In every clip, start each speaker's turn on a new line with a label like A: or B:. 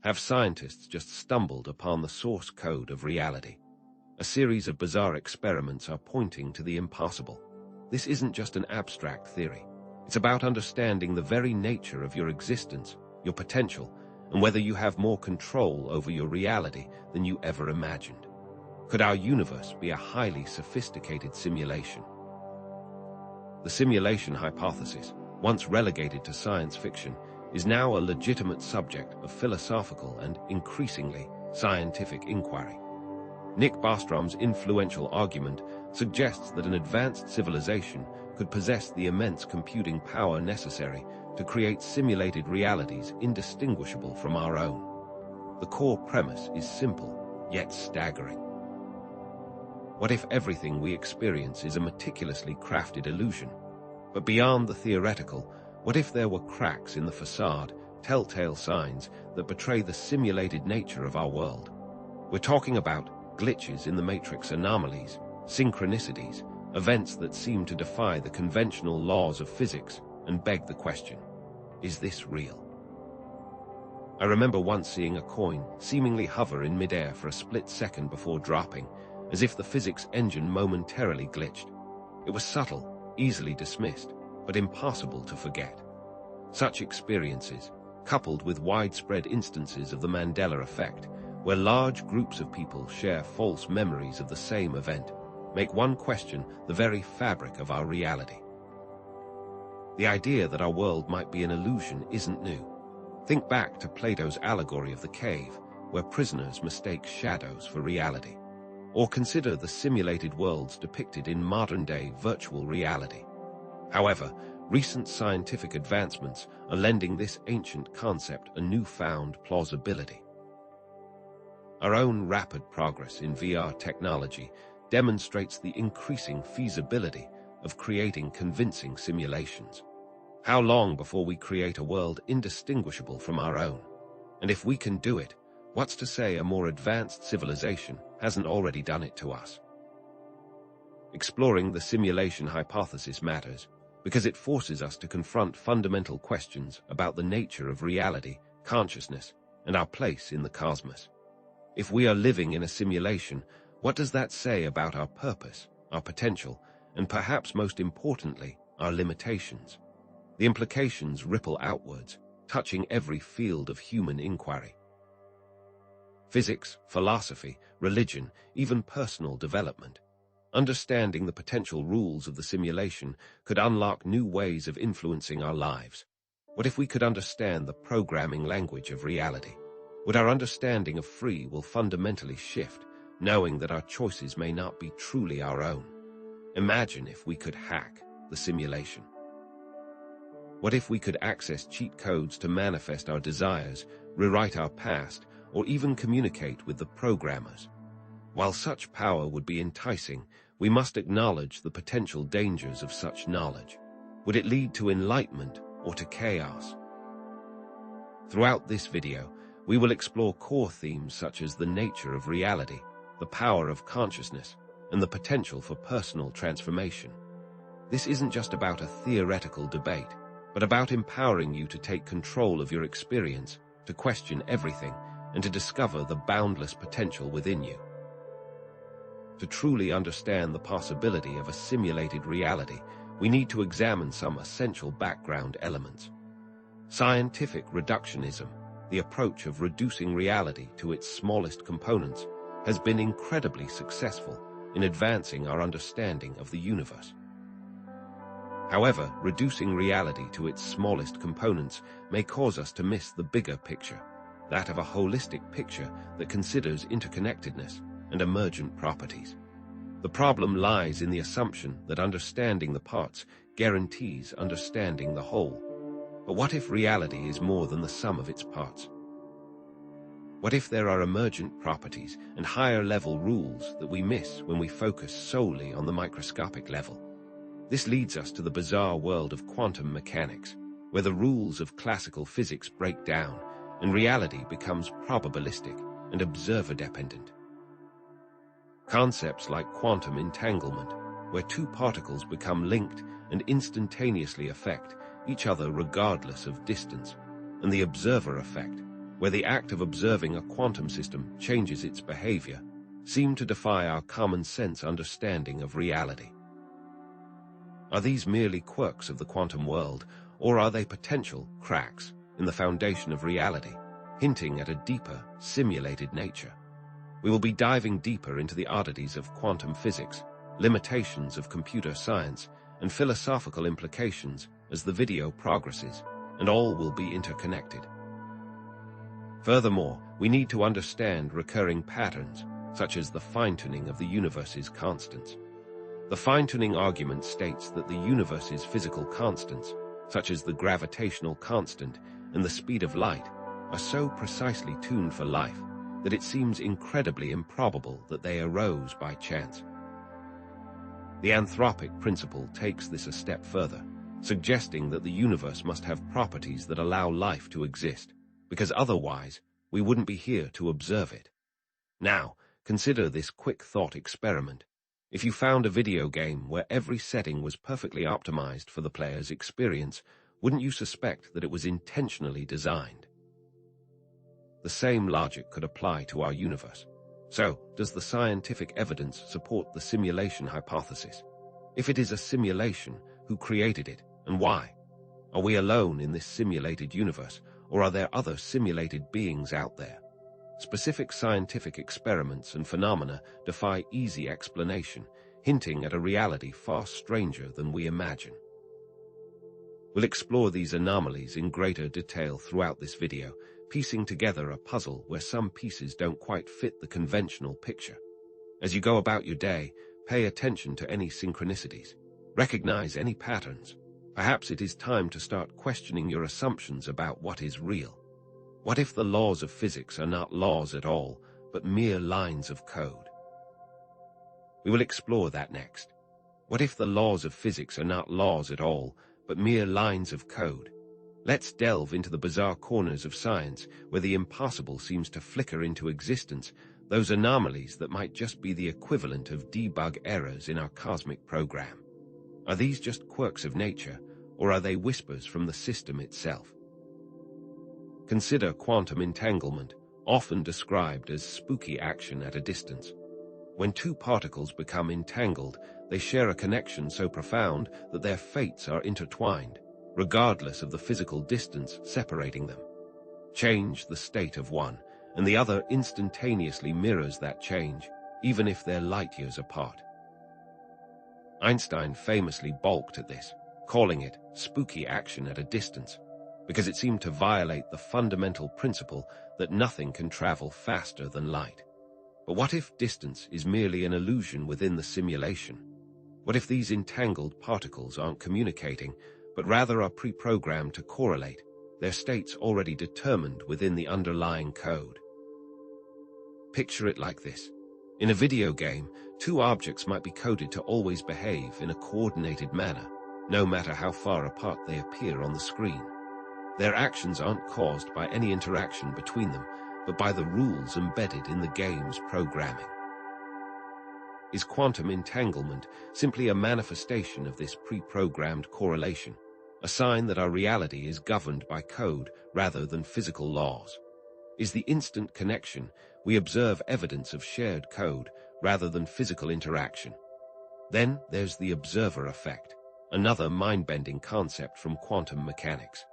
A: have scientists just stumbled upon the source code of reality? A series of bizarre experiments are pointing to the impossible. This isn't just an abstract theory. It's about understanding the very nature of your existence, your potential, and whether you have more control over your reality than you ever imagined. Could our universe be a highly sophisticated simulation? The simulation hypothesis, once relegated to science fiction, is now a legitimate subject of philosophical and, increasingly, scientific inquiry. Nick Bostrom's influential argument suggests that an advanced civilization could possess the immense computing power necessary to create simulated realities indistinguishable from our own. The core premise is simple, yet staggering. What if everything we experience is a meticulously crafted illusion? But beyond the theoretical, what if there were cracks in the facade, telltale signs that betray the simulated nature of our world? We're talking about glitches in the matrix, anomalies, synchronicities, events that seem to defy the conventional laws of physics and beg the question, is this real? I remember once seeing a coin seemingly hover in midair for a split second before dropping, as if the physics engine momentarily glitched. It was subtle, easily dismissed, but impossible to forget. Such experiences, coupled with widespread instances of the Mandela effect, where large groups of people share false memories of the same event, make one question the very fabric of our reality. The idea that our world might be an illusion isn't new. Think back to Plato's allegory of the cave, where prisoners mistake shadows for reality. Or consider the simulated worlds depicted in modern-day virtual reality. However, recent scientific advancements are lending this ancient concept a newfound plausibility. Our own rapid progress in VR technology demonstrates the increasing feasibility of creating convincing simulations. How long before we create a world indistinguishable from our own? And if we can do it, what's to say a more advanced civilization hasn't already done it to us? Exploring the simulation hypothesis matters because it forces us to confront fundamental questions about the nature of reality, consciousness, and our place in the cosmos. If we are living in a simulation, what does that say about our purpose, our potential, and perhaps most importantly, our limitations? The implications ripple outwards, touching every field of human inquiry. Physics, philosophy, religion, even personal development. Understanding the potential rules of the simulation could unlock new ways of influencing our lives. What if we could understand the programming language of reality? Would our understanding of free will fundamentally shift, knowing that our choices may not be truly our own? Imagine if we could hack the simulation. What if we could access cheat codes to manifest our desires, rewrite our past, or even communicate with the programmers? While such power would be enticing, we must acknowledge the potential dangers of such knowledge. Would it lead to enlightenment or to chaos? Throughout this video, we will explore core themes such as the nature of reality, the power of consciousness, and the potential for personal transformation. This isn't just about a theoretical debate, but about empowering you to take control of your experience, to question everything, and to discover the boundless potential within you. To truly understand the possibility of a simulated reality, we need to examine some essential background elements. Scientific reductionism, the approach of reducing reality to its smallest components, has been incredibly successful in advancing our understanding of the universe. However, reducing reality to its smallest components may cause us to miss the bigger picture, that of a holistic picture that considers interconnectedness and emergent properties. The problem lies in the assumption that understanding the parts guarantees understanding the whole. But what if reality is more than the sum of its parts? What if there are emergent properties and higher-level rules that we miss when we focus solely on the microscopic level? This leads us to the bizarre world of quantum mechanics, where the rules of classical physics break down and reality becomes probabilistic and observer-dependent. Concepts like quantum entanglement, where two particles become linked and instantaneously affect each other regardless of distance, and the observer effect, where the act of observing a quantum system changes its behavior, seem to defy our common sense understanding of reality. Are these merely quirks of the quantum world, or are they potential cracks in the foundation of reality, hinting at a deeper, simulated nature? We will be diving deeper into the oddities of quantum physics, limitations of computer science, and philosophical implications as the video progresses, and all will be interconnected. Furthermore, we need to understand recurring patterns, such as the fine-tuning of the universe's constants. The fine-tuning argument states that the universe's physical constants, such as the gravitational constant and the speed of light, are so precisely tuned for life that it seems incredibly improbable that they arose by chance. The anthropic principle takes this a step further, suggesting that the universe must have properties that allow life to exist, because otherwise we wouldn't be here to observe it. Now, consider this quick thought experiment. If you found a video game where every setting was perfectly optimized for the player's experience, wouldn't you suspect that it was intentionally designed? The same logic could apply to our universe. So, does the scientific evidence support the simulation hypothesis? If it is a simulation, who created it, and why? Are we alone in this simulated universe, or are there other simulated beings out there? Specific scientific experiments and phenomena defy easy explanation, hinting at a reality far stranger than we imagine. We'll explore these anomalies in greater detail throughout this video, piecing together a puzzle where some pieces don't quite fit the conventional picture. As you go about your day, pay attention to any synchronicities. Recognize any patterns. Perhaps it is time to start questioning your assumptions about what is real. What if the laws of physics are not laws at all, but mere lines of code? We will explore that next. What if the laws of physics are not laws at all, but mere lines of code? Let's delve into the bizarre corners of science where the impossible seems to flicker into existence, those anomalies that might just be the equivalent of debug errors in our cosmic program. Are these just quirks of nature, or are they whispers from the system itself? Consider quantum entanglement, often described as spooky action at a distance. When two particles become entangled, they share a connection so profound that their fates are intertwined, regardless of the physical distance separating them. Change the state of one, and the other instantaneously mirrors that change, even if they're light years apart. Einstein famously balked at this, calling it spooky action at a distance, because it seemed to violate the fundamental principle that nothing can travel faster than light. But what if distance is merely an illusion within the simulation? What if these entangled particles aren't communicating, but rather are pre-programmed to correlate, their states already determined within the underlying code? Picture it like this. In a video game, two objects might be coded to always behave in a coordinated manner, no matter how far apart they appear on the screen. Their actions aren't caused by any interaction between them, but by the rules embedded in the game's programming. Is quantum entanglement simply a manifestation of this pre-programmed correlation, a sign that our reality is governed by code rather than physical laws? Is the instant connection we observe evidence of shared code rather than physical interaction? Then there's the observer effect, another mind-bending concept from quantum mechanics.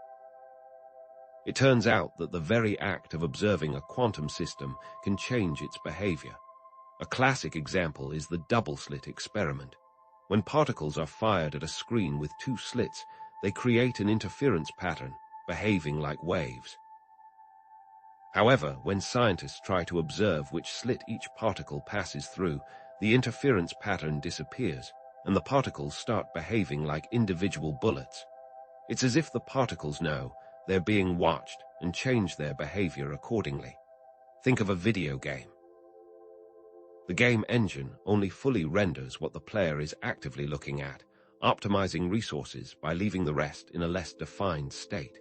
A: It turns out that the very act of observing a quantum system can change its behavior. A classic example is the double-slit experiment. When particles are fired at a screen with two slits, they create an interference pattern, behaving like waves. However, when scientists try to observe which slit each particle passes through, the interference pattern disappears, and the particles start behaving like individual bullets. It's as if the particles know they're being watched and change their behavior accordingly. Think of a video game. The game engine only fully renders what the player is actively looking at, optimizing resources by leaving the rest in a less defined state.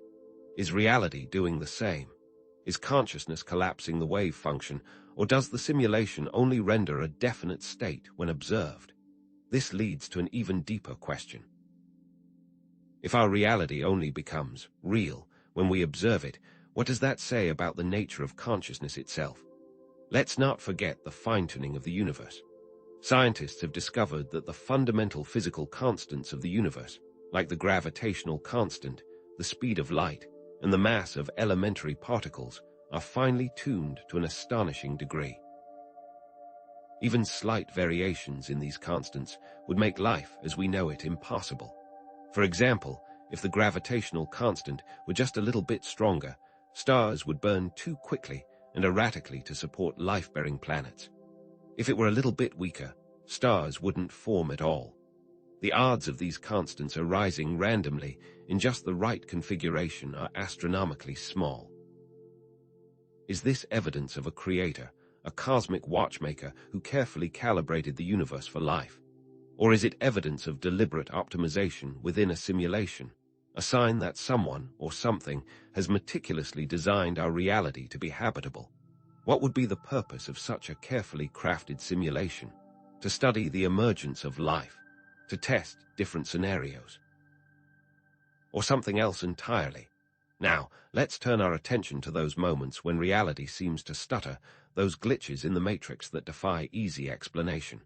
A: Is reality doing the same? Is consciousness collapsing the wave function, or does the simulation only render a definite state when observed? This leads to an even deeper question. If our reality only becomes real when we observe it, What does that say about the nature of consciousness itself? Let's not forget the fine-tuning of the universe. Scientists have discovered that the fundamental physical constants of the universe, like the gravitational constant, the speed of light, and the mass of elementary particles, are finely tuned to an astonishing degree. Even slight variations in these constants would make life as we know it impossible. For example, if the gravitational constant were just a little bit stronger, stars would burn too quickly and erratically to support life-bearing planets. If it were a little bit weaker, stars wouldn't form at all. The odds of these constants arising randomly in just the right configuration are astronomically small. Is this evidence of a creator, a cosmic watchmaker who carefully calibrated the universe for life? Or is it evidence of deliberate optimization within a simulation, a sign that someone or something has meticulously designed our reality to be habitable? What would be the purpose of such a carefully crafted simulation? To study the emergence of life, to test different scenarios, or something else entirely? Now, let's turn our attention to those moments when reality seems to stutter, those glitches in the matrix that defy easy explanation.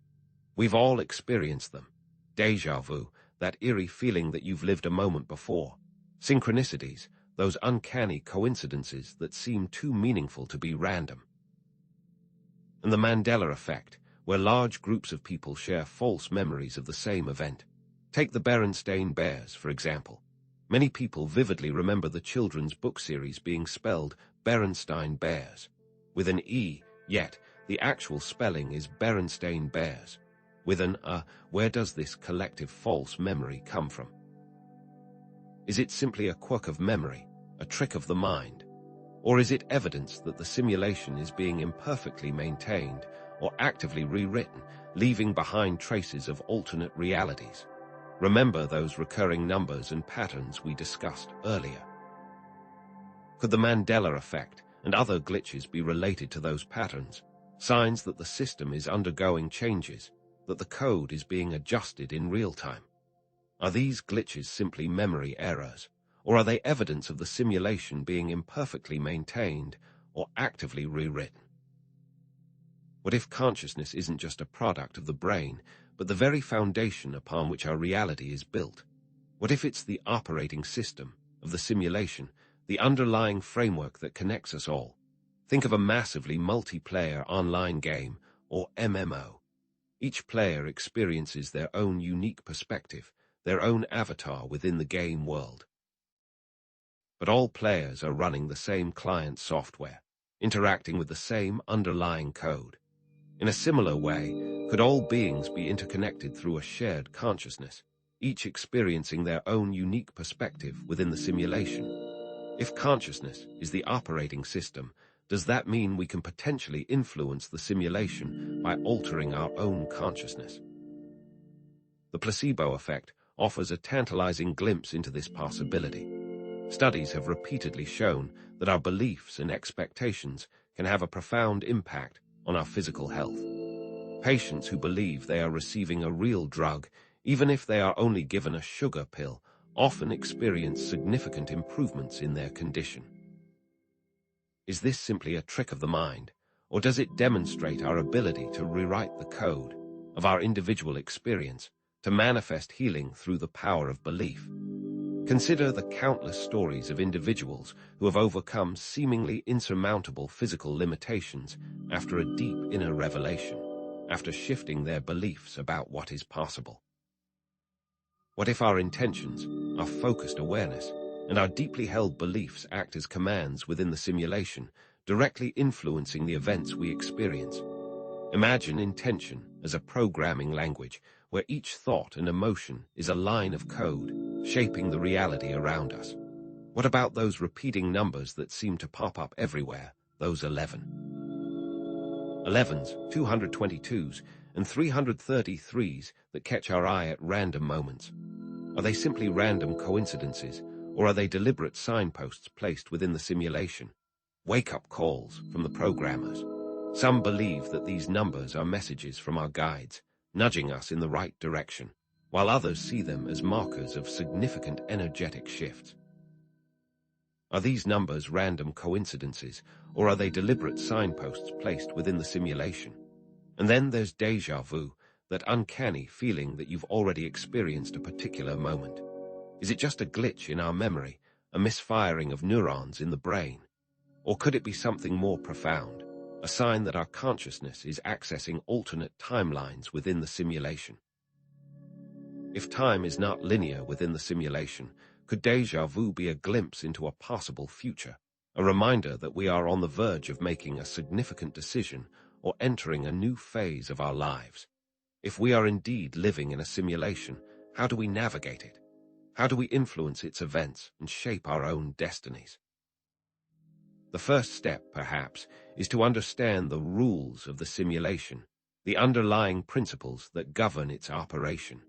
A: We've all experienced them. Déjà vu, that eerie feeling that you've lived a moment before. Synchronicities, those uncanny coincidences that seem too meaningful to be random. And the Mandela effect, where large groups of people share false memories of the same event. Take the Berenstain Bears, for example. Many people vividly remember the children's book series being spelled Berenstain Bears, with an E, yet the actual spelling is Berenstain Bears, with an Where does this collective false memory come from? Is it simply a quirk of memory, a trick of the mind? Or is it evidence that the simulation is being imperfectly maintained or actively rewritten, leaving behind traces of alternate realities? Remember those recurring numbers and patterns we discussed earlier. Could the Mandela effect and other glitches be related to those patterns, signs that the system is undergoing changes, that the code is being adjusted in real time? Are these glitches simply memory errors, or are they evidence of the simulation being imperfectly maintained or actively rewritten? What if consciousness isn't just a product of the brain, but the very foundation upon which our reality is built? What if it's the operating system of the simulation, the underlying framework that connects us all? Think of a massively multiplayer online game, or MMO. Each player experiences their own unique perspective, their own avatar within the game world. But all players are running the same client software, interacting with the same underlying code. In a similar way, could all beings be interconnected through a shared consciousness, each experiencing their own unique perspective within the simulation? If consciousness is the operating system, does that mean we can potentially influence the simulation by altering our own consciousness? The placebo effect offers a tantalizing glimpse into this possibility. Studies have repeatedly shown that our beliefs and expectations can have a profound impact on our physical health. Patients who believe they are receiving a real drug, even if they are only given a sugar pill, often experience significant improvements in their condition. Is this simply a trick of the mind, or does it demonstrate our ability to rewrite the code of our individual experience, to manifest healing through the power of belief? Consider the countless stories of individuals who have overcome seemingly insurmountable physical limitations after a deep inner revelation, after shifting their beliefs about what is possible. What if our intentions, our focused awareness, and our deeply held beliefs act as commands within the simulation, directly influencing the events we experience? Imagine intention as a programming language, where each thought and emotion is a line of code, shaping the reality around us. What about those repeating numbers that seem to pop up everywhere, those 11? 11s, 222s, and 333s that catch our eye at random moments. Are they simply random coincidences, or are they deliberate signposts placed within the simulation? Wake-up calls from the programmers. Some believe that these numbers are messages from our guides, nudging us in the right direction, while others see them as markers of significant energetic shifts. Are these numbers random coincidences, or are they deliberate signposts placed within the simulation? And then there's déjà vu, that uncanny feeling that you've already experienced a particular moment. Is it just a glitch in our memory, a misfiring of neurons in the brain? Or could it be something more profound, a sign that our consciousness is accessing alternate timelines within the simulation? If time is not linear within the simulation, could déjà vu be a glimpse into a possible future, a reminder that we are on the verge of making a significant decision or entering a new phase of our lives? If we are indeed living in a simulation, how do we navigate it? How do we influence its events and shape our own destinies? The first step, perhaps, is to understand the rules of the simulation, the underlying principles that govern its operation.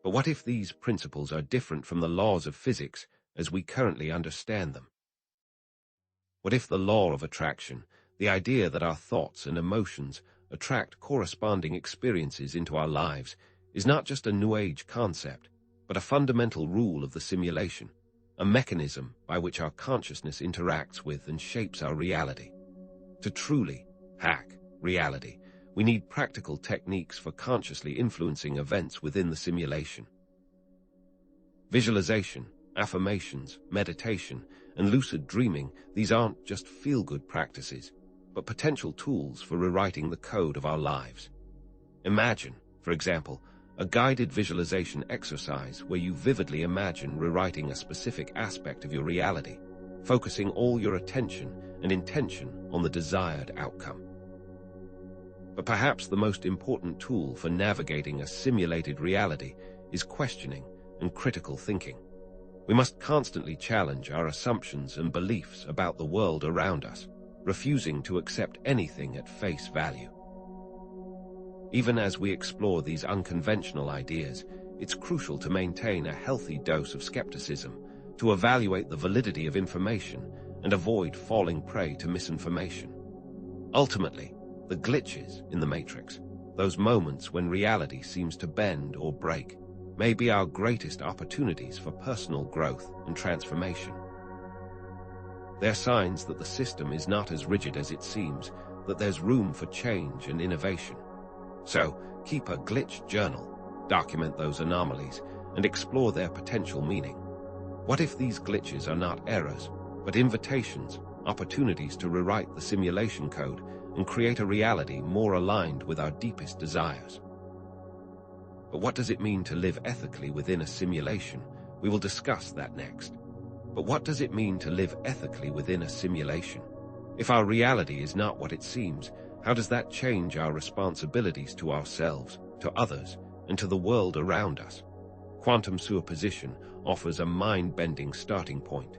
A: But what if these principles are different from the laws of physics as we currently understand them? What if the law of attraction, the idea that our thoughts and emotions attract corresponding experiences into our lives, is not just a New Age concept, but a fundamental rule of the simulation, a mechanism by which our consciousness interacts with and shapes our reality? To truly hack reality, we need practical techniques for consciously influencing events within the simulation. Visualization, affirmations, meditation, and lucid dreaming, these aren't just feel-good practices, but potential tools for rewriting the code of our lives. Imagine, for example, a guided visualization exercise where you vividly imagine rewriting a specific aspect of your reality, focusing all your attention and intention on the desired outcome. But perhaps the most important tool for navigating a simulated reality is questioning and critical thinking. We must constantly challenge our assumptions and beliefs about the world around us, refusing to accept anything at face value. Even as we explore these unconventional ideas, it's crucial to maintain a healthy dose of skepticism, to evaluate the validity of information and avoid falling prey to misinformation. Ultimately, the glitches in the matrix, those moments when reality seems to bend or break, may be our greatest opportunities for personal growth and transformation. They're signs that the system is not as rigid as it seems, that there's room for change and innovation. So, keep a glitch journal, document those anomalies, and explore their potential meaning. What if these glitches are not errors, but invitations, opportunities to rewrite the simulation code and create a reality more aligned with our deepest desires? But what does it mean to live ethically within a simulation? We will discuss that next. But what does it mean to live ethically within a simulation? If our reality is not what it seems, how does that change our responsibilities to ourselves, to others, and to the world around us? Quantum superposition offers a mind-bending starting point.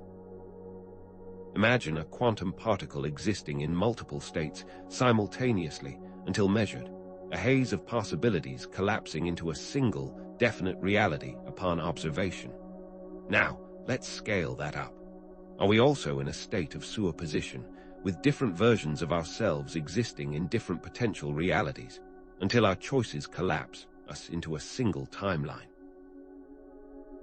A: Imagine a quantum particle existing in multiple states simultaneously until measured, a haze of possibilities collapsing into a single, definite reality upon observation. Now, let's scale that up. Are we also in a state of superposition, with different versions of ourselves existing in different potential realities, until our choices collapse us into a single timeline?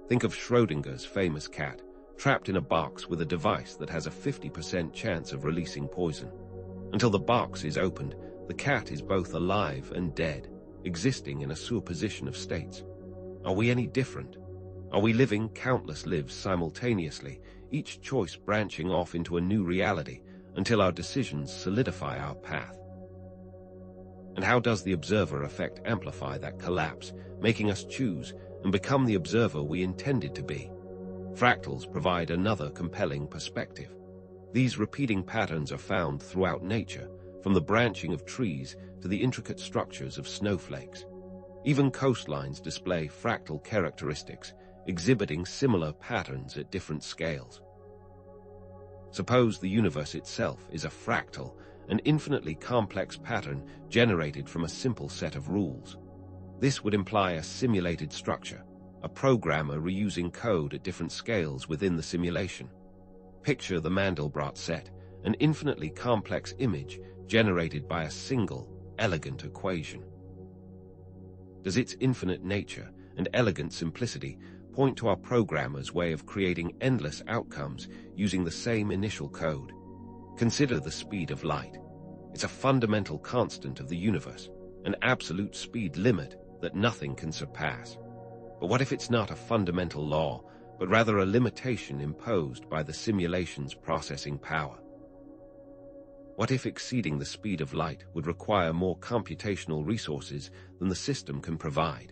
A: Think of Schrödinger's famous cat, trapped in a box with a device that has a 50% chance of releasing poison. Until the box is opened, the cat is both alive and dead, existing in a superposition of states. Are we any different? Are we living countless lives simultaneously, each choice branching off into a new reality, until our decisions solidify our path? And how does the observer effect amplify that collapse, making us choose and become the observer we intended to be? Fractals provide another compelling perspective. These repeating patterns are found throughout nature, from the branching of trees to the intricate structures of snowflakes. Even coastlines display fractal characteristics, exhibiting similar patterns at different scales. Suppose the universe itself is a fractal, an infinitely complex pattern generated from a simple set of rules. This would imply a simulated structure, a programmer reusing code at different scales within the simulation. Picture the Mandelbrot set, an infinitely complex image generated by a single, elegant equation. Does its infinite nature and elegant simplicity point to our programmer's way of creating endless outcomes using the same initial code. Consider the speed of light. It's a fundamental constant of the universe, an absolute speed limit that nothing can surpass. But what if it's not a fundamental law, but rather a limitation imposed by the simulation's processing power? What if exceeding the speed of light would require more computational resources than the system can provide?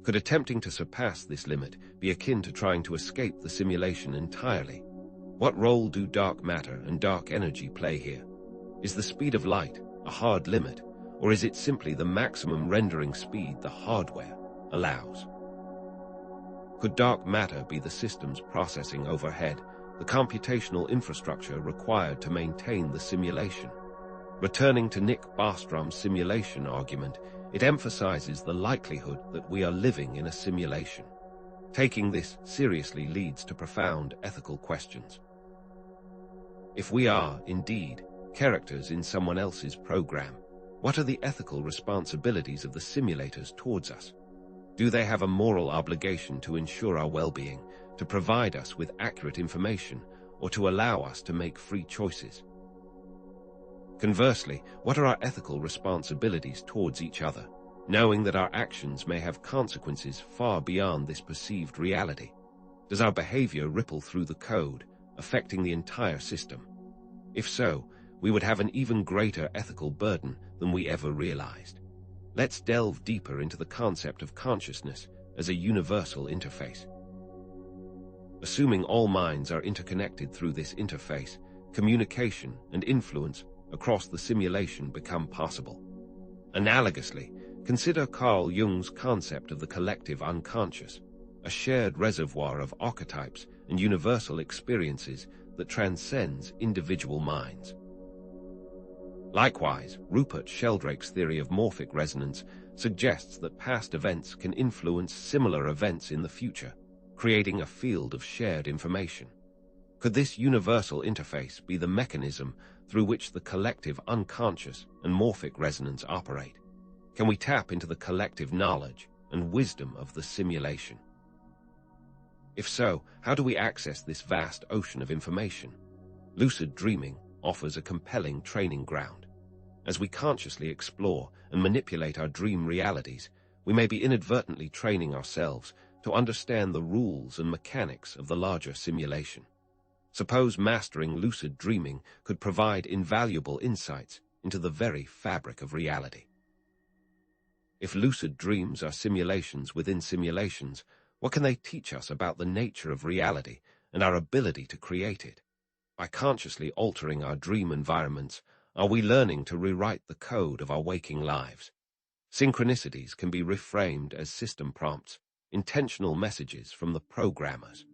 A: Could attempting to surpass this limit be akin to trying to escape the simulation entirely? What role do dark matter and dark energy play here? Is the speed of light a hard limit, or is it simply the maximum rendering speed the hardware allows? Could dark matter be the system's processing overhead, the computational infrastructure required to maintain the simulation? Returning to Nick Bostrom's simulation argument, it emphasizes the likelihood that we are living in a simulation. Taking this seriously leads to profound ethical questions. If we are, indeed, characters in someone else's program, what are the ethical responsibilities of the simulators towards us? Do they have a moral obligation to ensure our well-being, to provide us with accurate information, or to allow us to make free choices? Conversely, what are our ethical responsibilities towards each other, knowing that our actions may have consequences far beyond this perceived reality? Does our behavior ripple through the code, affecting the entire system? If so, we would have an even greater ethical burden than we ever realized. Let's delve deeper into the concept of consciousness as a universal interface. Assuming all minds are interconnected through this interface, communication and influence across the simulation become possible. Analogously, consider Carl Jung's concept of the collective unconscious, a shared reservoir of archetypes and universal experiences that transcends individual minds. Likewise, Rupert Sheldrake's theory of morphic resonance suggests that past events can influence similar events in the future, creating a field of shared information. Could this universal interface be the mechanism through which the collective unconscious and morphic resonance operate? Can we tap into the collective knowledge and wisdom of the simulation? If so, how do we access this vast ocean of information? Lucid dreaming offers a compelling training ground. As we consciously explore and manipulate our dream realities, we may be inadvertently training ourselves to understand the rules and mechanics of the larger simulation. Suppose mastering lucid dreaming could provide invaluable insights into the very fabric of reality. If lucid dreams are simulations within simulations, what can they teach us about the nature of reality and our ability to create it? By consciously altering our dream environments, are we learning to rewrite the code of our waking lives? Synchronicities can be reframed as system prompts, intentional messages from the programmers.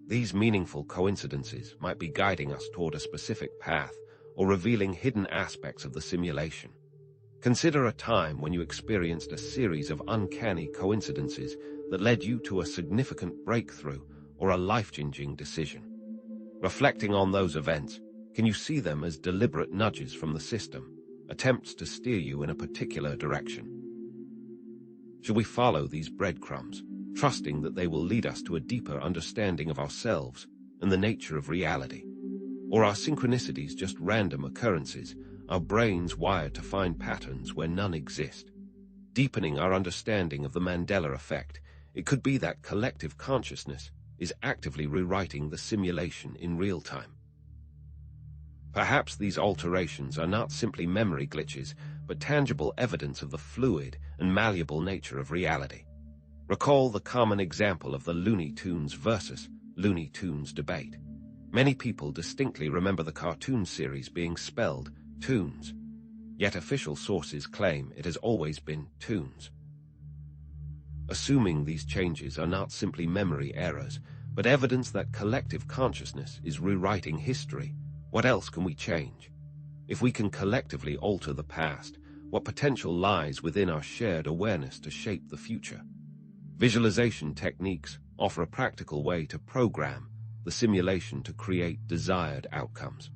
A: These meaningful coincidences might be guiding us toward a specific path or revealing hidden aspects of the simulation. Consider a time when you experienced a series of uncanny coincidences that led you to a significant breakthrough or a life-changing decision. Reflecting on those events, can you see them as deliberate nudges from the system, attempts to steer you in a particular direction? Should we follow these breadcrumbs, trusting that they will lead us to a deeper understanding of ourselves and the nature of reality? Or are synchronicities just random occurrences, our brains wired to find patterns where none exist? Deepening our understanding of the Mandela effect, it could be that collective consciousness is actively rewriting the simulation in real time. Perhaps these alterations are not simply memory glitches, but tangible evidence of the fluid and malleable nature of reality. Recall the common example of the Looney Tunes versus Looney Tunes debate. Many people distinctly remember the cartoon series being spelled Toons, yet official sources claim it has always been Toons. Assuming these changes are not simply memory errors, but evidence that collective consciousness is rewriting history, what else can we change? If we can collectively alter the past, what potential lies within our shared awareness to shape the future? Visualization techniques offer a practical way to program the simulation to create desired outcomes.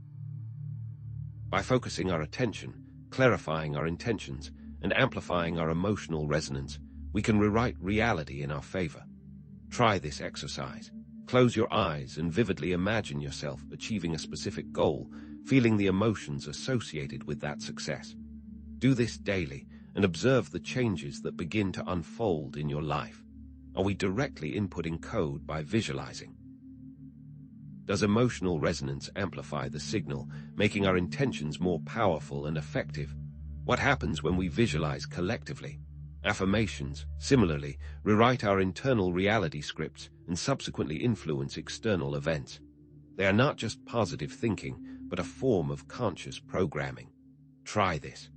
A: By focusing our attention, clarifying our intentions, and amplifying our emotional resonance, we can rewrite reality in our favor. Try this exercise. Close your eyes and vividly imagine yourself achieving a specific goal, feeling the emotions associated with that success. Do this daily and observe the changes that begin to unfold in your life. Are we directly inputting code by visualizing? Does emotional resonance amplify the signal, making our intentions more powerful and effective? What happens when we visualize collectively? Affirmations, similarly, rewrite our internal reality scripts and subsequently influence external events. They are not just positive thinking, but a form of conscious programming. Try this.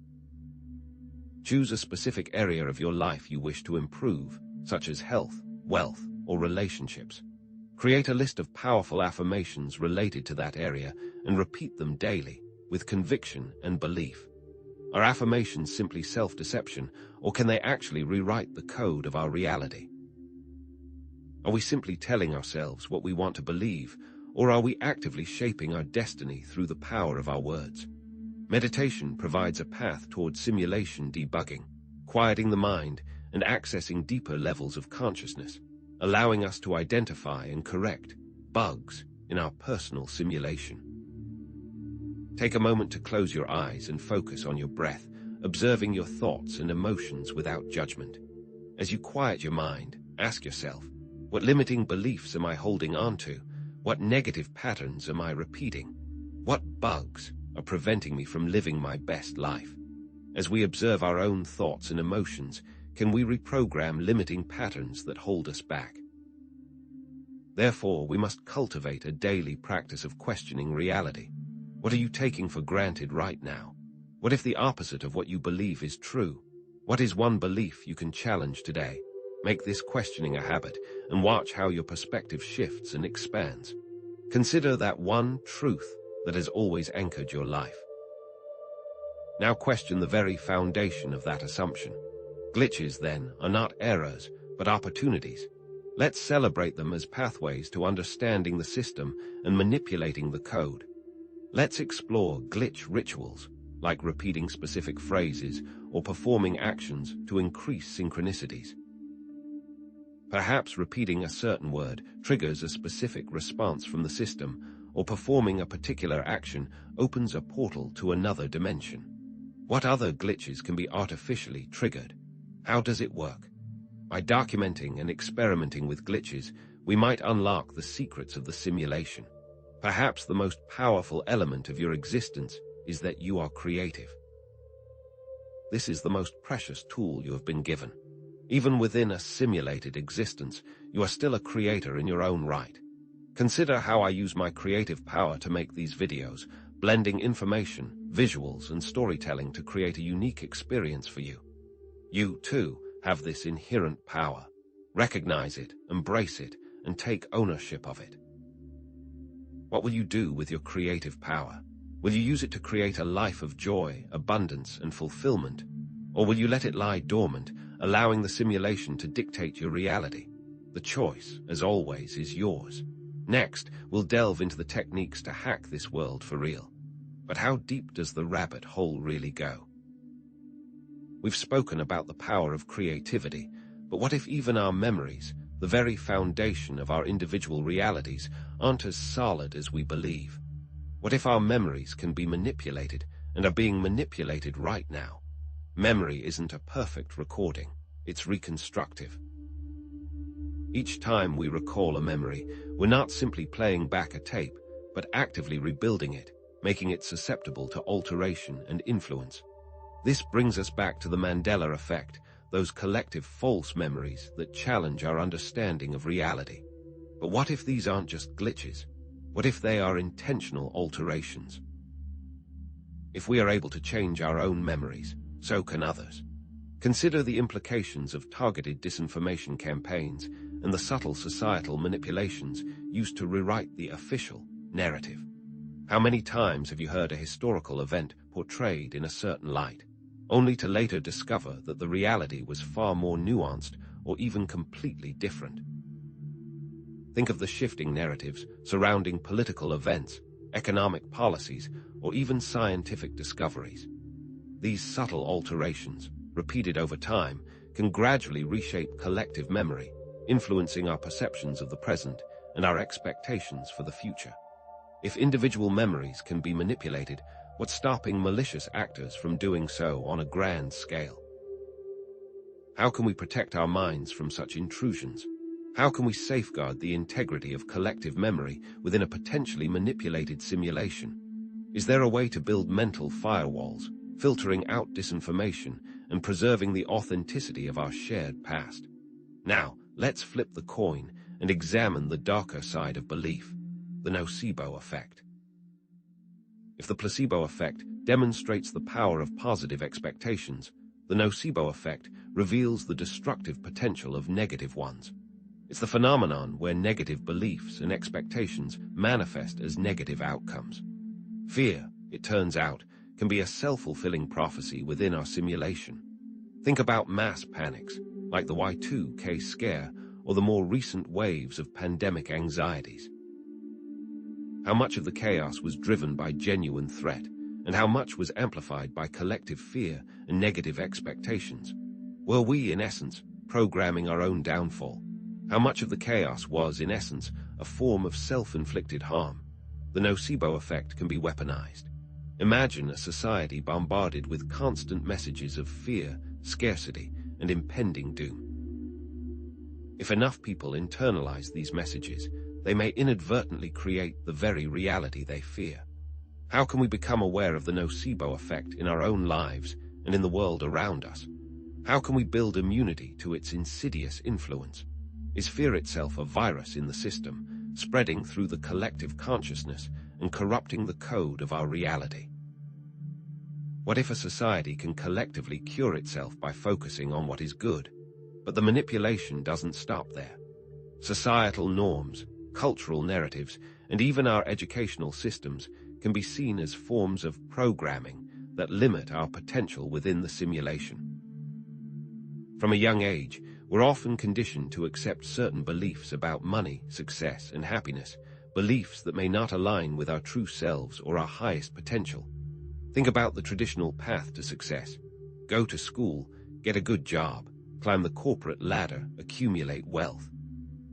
A: Choose a specific area of your life you wish to improve, such as health, wealth, or relationships. Create a list of powerful affirmations related to that area and repeat them daily, with conviction and belief. Are affirmations simply self-deception, or can they actually rewrite the code of our reality? Are we simply telling ourselves what we want to believe, or are we actively shaping our destiny through the power of our words? Meditation provides a path towards simulation debugging, quieting the mind and accessing deeper levels of consciousness, allowing us to identify and correct bugs in our personal simulation. Take a moment to close your eyes and focus on your breath, observing your thoughts and emotions without judgment. As you quiet your mind, ask yourself, what limiting beliefs am I holding on to? What negative patterns am I repeating? What bugs are preventing me from living my best life? As we observe our own thoughts and emotions, can we reprogram limiting patterns that hold us back? Therefore, we must cultivate a daily practice of questioning reality. What are you taking for granted right now? What if the opposite of what you believe is true? What is one belief you can challenge today? Make this questioning a habit and watch how your perspective shifts and expands. Consider that one truth that has always anchored your life. Now question the very foundation of that assumption. Glitches, then, are not errors, but opportunities. Let's celebrate them as pathways to understanding the system and manipulating the code. Let's explore glitch rituals, like repeating specific phrases or performing actions to increase synchronicities. Perhaps repeating a certain word triggers a specific response from the system, or performing a particular action opens a portal to another dimension. What other glitches can be artificially triggered? How does it work? By documenting and experimenting with glitches, we might unlock the secrets of the simulation. Perhaps the most powerful element of your existence is that you are creative. This is the most precious tool you have been given. Even within a simulated existence, you are still a creator in your own right. Consider how I use my creative power to make these videos, blending information, visuals, and storytelling to create a unique experience for you. You, too, have this inherent power. Recognize it, embrace it, and take ownership of it. What will you do with your creative power? Will you use it to create a life of joy, abundance, and fulfillment? Or will you let it lie dormant, allowing the simulation to dictate your reality? The choice, as always, is yours. Next, we'll delve into the techniques to hack this world for real. But how deep does the rabbit hole really go? We've spoken about the power of creativity, but what if even our memories, the very foundation of our individual realities, aren't as solid as we believe? What if our memories can be manipulated and are being manipulated right now? Memory isn't a perfect recording, it's reconstructive. Each time we recall a memory, we're not simply playing back a tape, but actively rebuilding it, making it susceptible to alteration and influence. This brings us back to the Mandela effect, those collective false memories that challenge our understanding of reality. But what if these aren't just glitches? What if they are intentional alterations? If we are able to change our own memories, so can others. Consider the implications of targeted disinformation campaigns and the subtle societal manipulations used to rewrite the official narrative. How many times have you heard a historical event portrayed in a certain light, only to later discover that the reality was far more nuanced or even completely different? Think of the shifting narratives surrounding political events, economic policies, or even scientific discoveries. These subtle alterations, repeated over time, can gradually reshape collective memory, influencing our perceptions of the present and our expectations for the future. If individual memories can be manipulated, what's stopping malicious actors from doing so on a grand scale? How can we protect our minds from such intrusions? How can we safeguard the integrity of collective memory within a potentially manipulated simulation? Is there a way to build mental firewalls, filtering out disinformation and preserving the authenticity of our shared past? Now, let's flip the coin and examine the darker side of belief, the nocebo effect. If the placebo effect demonstrates the power of positive expectations, the nocebo effect reveals the destructive potential of negative ones. It's the phenomenon where negative beliefs and expectations manifest as negative outcomes. Fear, it turns out, can be a self-fulfilling prophecy within our simulation. Think about mass panics, like the Y2K scare or the more recent waves of pandemic anxieties. How much of the chaos was driven by genuine threat, and how much was amplified by collective fear and negative expectations? Were we, in essence, programming our own downfall? How much of the chaos was, in essence, a form of self-inflicted harm? The nocebo effect can be weaponized. Imagine a society bombarded with constant messages of fear, scarcity, and impending doom. If enough people internalize these messages, they may inadvertently create the very reality they fear. How can we become aware of the nocebo effect in our own lives and in the world around us? How can we build immunity to its insidious influence? Is fear itself a virus in the system, spreading through the collective consciousness and corrupting the code of our reality? What if a society can collectively cure itself by focusing on what is good? But the manipulation doesn't stop there. Societal norms, cultural narratives, and even our educational systems can be seen as forms of programming that limit our potential within the simulation. From a young age, we're often conditioned to accept certain beliefs about money, success, and happiness, beliefs that may not align with our true selves or our highest potential. Think about the traditional path to success. Go to school, get a good job, climb the corporate ladder, accumulate wealth.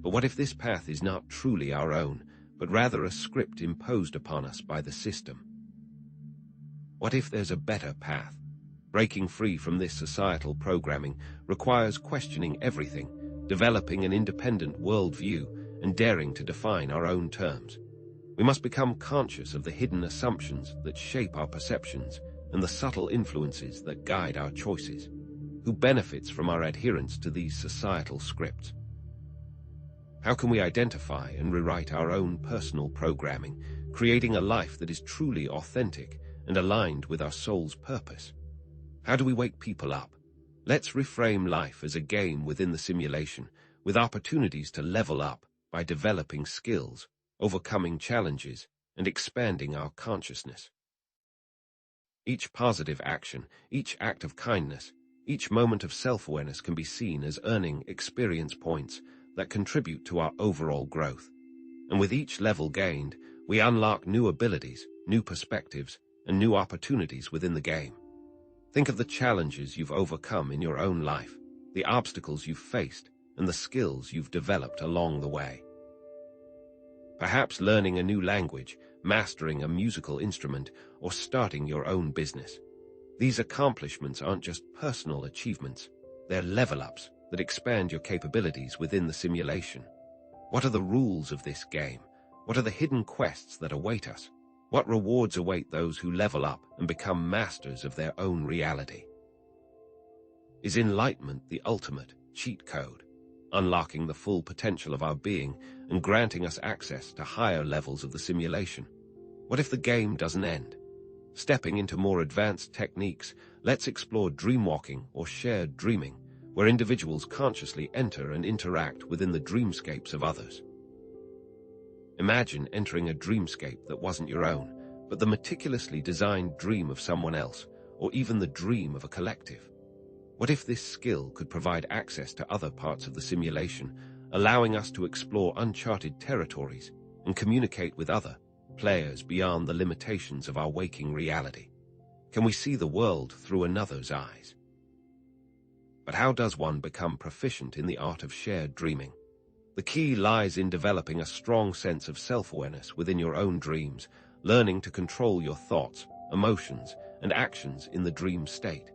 A: But what if this path is not truly our own, but rather a script imposed upon us by the system? What if there's a better path? Breaking free from this societal programming requires questioning everything, developing an independent worldview, and daring to define our own terms. We must become conscious of the hidden assumptions that shape our perceptions and the subtle influences that guide our choices. Who benefits from our adherence to these societal scripts? How can we identify and rewrite our own personal programming, creating a life that is truly authentic and aligned with our soul's purpose? How do we wake people up? Let's reframe life as a game within the simulation, with opportunities to level up by developing skills, overcoming challenges, and expanding our consciousness. Each positive action, each act of kindness, each moment of self-awareness can be seen as earning experience points that contribute to our overall growth. And with each level gained, we unlock new abilities, new perspectives, and new opportunities within the game. Think of the challenges you've overcome in your own life, the obstacles you've faced, and the skills you've developed along the way. Perhaps learning a new language, mastering a musical instrument, or starting your own business. These accomplishments aren't just personal achievements, they're level-ups that expand your capabilities within the simulation. What are the rules of this game? What are the hidden quests that await us? What rewards await those who level up and become masters of their own reality? Is enlightenment the ultimate cheat code, unlocking the full potential of our being and granting us access to higher levels of the simulation? What if the game doesn't end? Stepping into more advanced techniques, let's explore dreamwalking or shared dreaming, where individuals consciously enter and interact within the dreamscapes of others. Imagine entering a dreamscape that wasn't your own, but the meticulously designed dream of someone else, or even the dream of a collective. What if this skill could provide access to other parts of the simulation, allowing us to explore uncharted territories and communicate with other players beyond the limitations of our waking reality? Can we see the world through another's eyes? But how does one become proficient in the art of shared dreaming? The key lies in developing a strong sense of self-awareness within your own dreams, learning to control your thoughts, emotions, and actions in the dream state.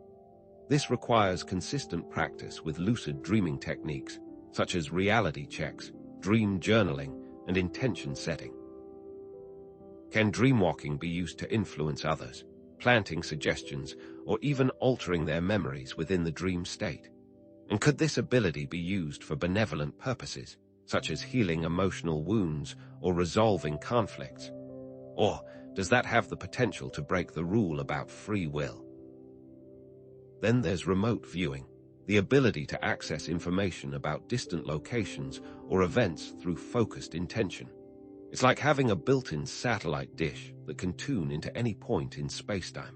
A: This requires consistent practice with lucid dreaming techniques, such as reality checks, dream journaling, and intention setting. Can dreamwalking be used to influence others, planting suggestions, or even altering their memories within the dream state? And could this ability be used for benevolent purposes, such as healing emotional wounds or resolving conflicts? Or does that have the potential to break the rule about free will? Then there's remote viewing, the ability to access information about distant locations or events through focused intention. It's like having a built-in satellite dish that can tune into any point in spacetime.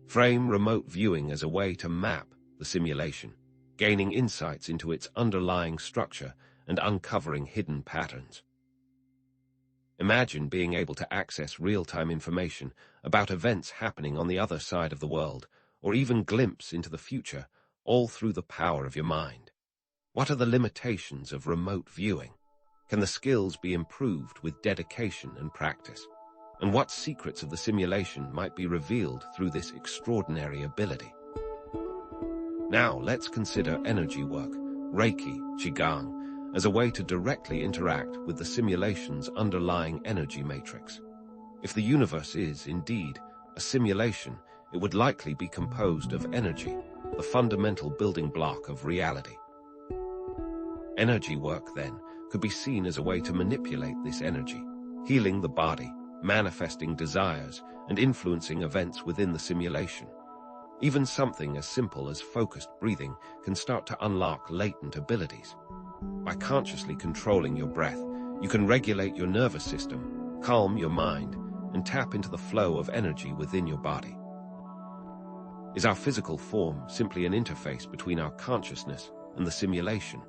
A: Frame remote viewing as a way to map the simulation, gaining insights into its underlying structure and uncovering hidden patterns. Imagine being able to access real-time information about events happening on the other side of the world, or even glimpse into the future, all through the power of your mind. What are the limitations of remote viewing? Can the skills be improved with dedication and practice? And what secrets of the simulation might be revealed through this extraordinary ability? Now let's consider energy work, Reiki, Qigong, as a way to directly interact with the simulation's underlying energy matrix. If the universe is, indeed, a simulation, it would likely be composed of energy, the fundamental building block of reality. Energy work, then, could be seen as a way to manipulate this energy, healing the body, manifesting desires, and influencing events within the simulation. Even something as simple as focused breathing can start to unlock latent abilities. By consciously controlling your breath, you can regulate your nervous system, calm your mind, and tap into the flow of energy within your body. Is our physical form simply an interface between our consciousness and the simulation?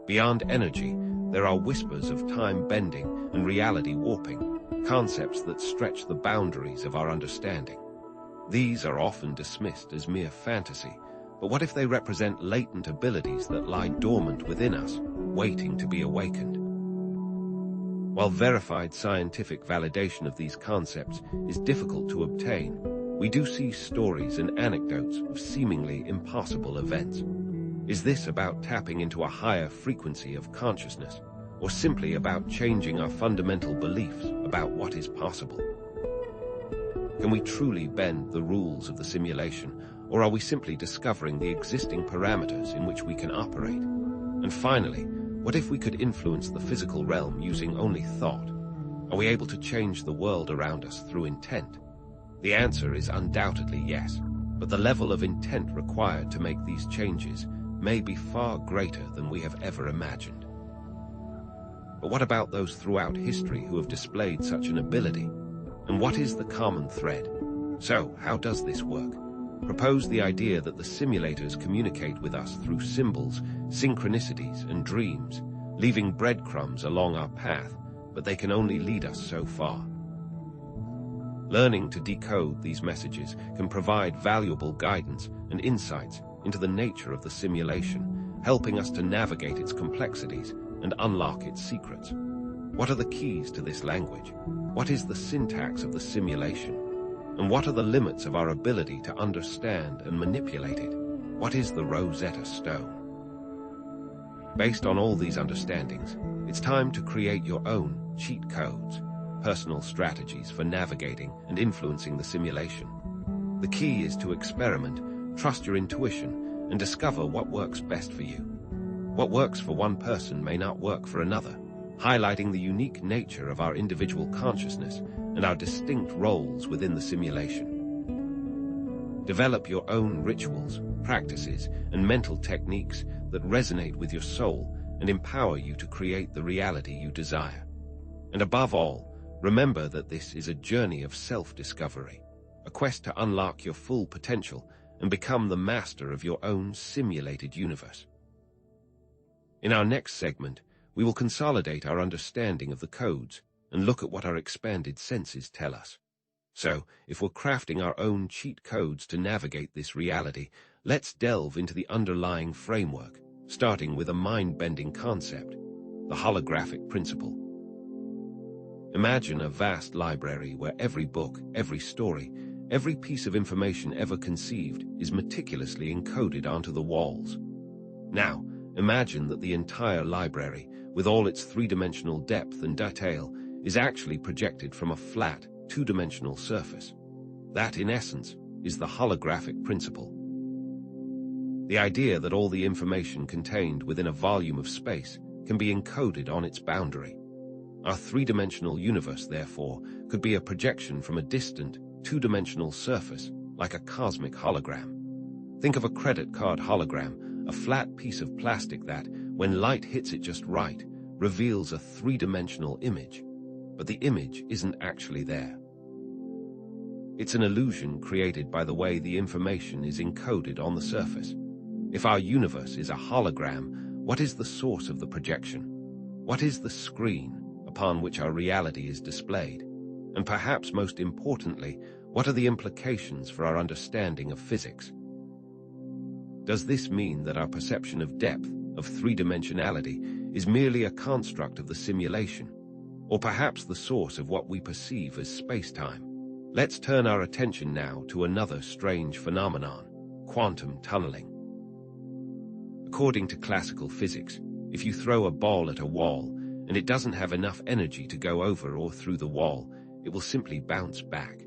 A: Beyond energy, there are whispers of time bending and reality warping, concepts that stretch the boundaries of our understanding. These are often dismissed as mere fantasy, but what if they represent latent abilities that lie dormant within us, waiting to be awakened? While verified scientific validation of these concepts is difficult to obtain, we do see stories and anecdotes of seemingly impossible events. Is this about tapping into a higher frequency of consciousness, or simply about changing our fundamental beliefs about what is possible? Can we truly bend the rules of the simulation, or are we simply discovering the existing parameters in which we can operate? And finally, what if we could influence the physical realm using only thought? Are we able to change the world around us through intent? The answer is undoubtedly yes, but the level of intent required to make these changes may be far greater than we have ever imagined. But what about those throughout history who have displayed such an ability? And what is the common thread? So, how does this work? Propose the idea that the simulators communicate with us through symbols, synchronicities, and dreams, leaving breadcrumbs along our path, but they can only lead us so far. Learning to decode these messages can provide valuable guidance and insights into the nature of the simulation, helping us to navigate its complexities and unlock its secrets. What are the keys to this language? What is the syntax of the simulation? And what are the limits of our ability to understand and manipulate it? What is the Rosetta Stone? Based on all these understandings, it's time to create your own cheat codes, personal strategies for navigating and influencing the simulation. The key is to experiment, trust your intuition, and discover what works best for you. What works for one person may not work for another, highlighting the unique nature of our individual consciousness and our distinct roles within the simulation. Develop your own rituals, practices, and mental techniques that resonate with your soul and empower you to create the reality you desire. And above all, remember that this is a journey of self-discovery, a quest to unlock your full potential and become the master of your own simulated universe. In our next segment, we will consolidate our understanding of the codes and look at what our expanded senses tell us. So, if we're crafting our own cheat codes to navigate this reality, let's delve into the underlying framework, starting with a mind-bending concept. the holographic principle. Imagine a vast library where every book, every story, every piece of information ever conceived is meticulously encoded onto the walls. Now, imagine that the entire library, with all its three-dimensional depth and detail, is actually projected from a flat, two-dimensional surface. That, in essence, is the holographic principle. The idea that all the information contained within a volume of space can be encoded on its boundary. Our three-dimensional universe, therefore, could be a projection from a distant, two-dimensional surface, like a cosmic hologram. Think of a credit card hologram, a flat piece of plastic that, when light hits it just right, reveals a three-dimensional image. But the image isn't actually there. It's an illusion created by the way the information is encoded on the surface. If our universe is a hologram, what is the source of the projection? What is the screen upon which our reality is displayed? And perhaps most importantly, what are the implications for our understanding of physics? Does this mean that our perception of depth, of three-dimensionality, is merely a construct of the simulation, or perhaps the source of what we perceive as space-time? Let's turn our attention now to another strange phenomenon, quantum tunneling. According to classical physics, if you throw a ball at a wall and it doesn't have enough energy to go over or through the wall, it will simply bounce back.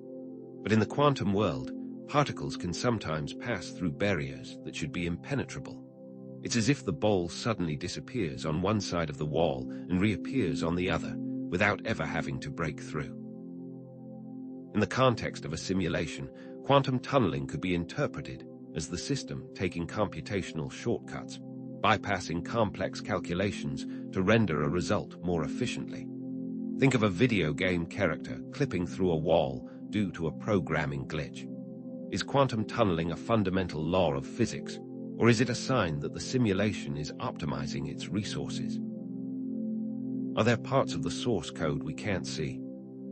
A: But in the quantum world, particles can sometimes pass through barriers that should be impenetrable. It's as if the ball suddenly disappears on one side of the wall and reappears on the other, without ever having to break through. In the context of a simulation, quantum tunneling could be interpreted as the system taking computational shortcuts, bypassing complex calculations to render a result more efficiently. Think of a video game character clipping through a wall due to a programming glitch. Is quantum tunneling a fundamental law of physics, or is it a sign that the simulation is optimizing its resources? Are there parts of the source code we can't see?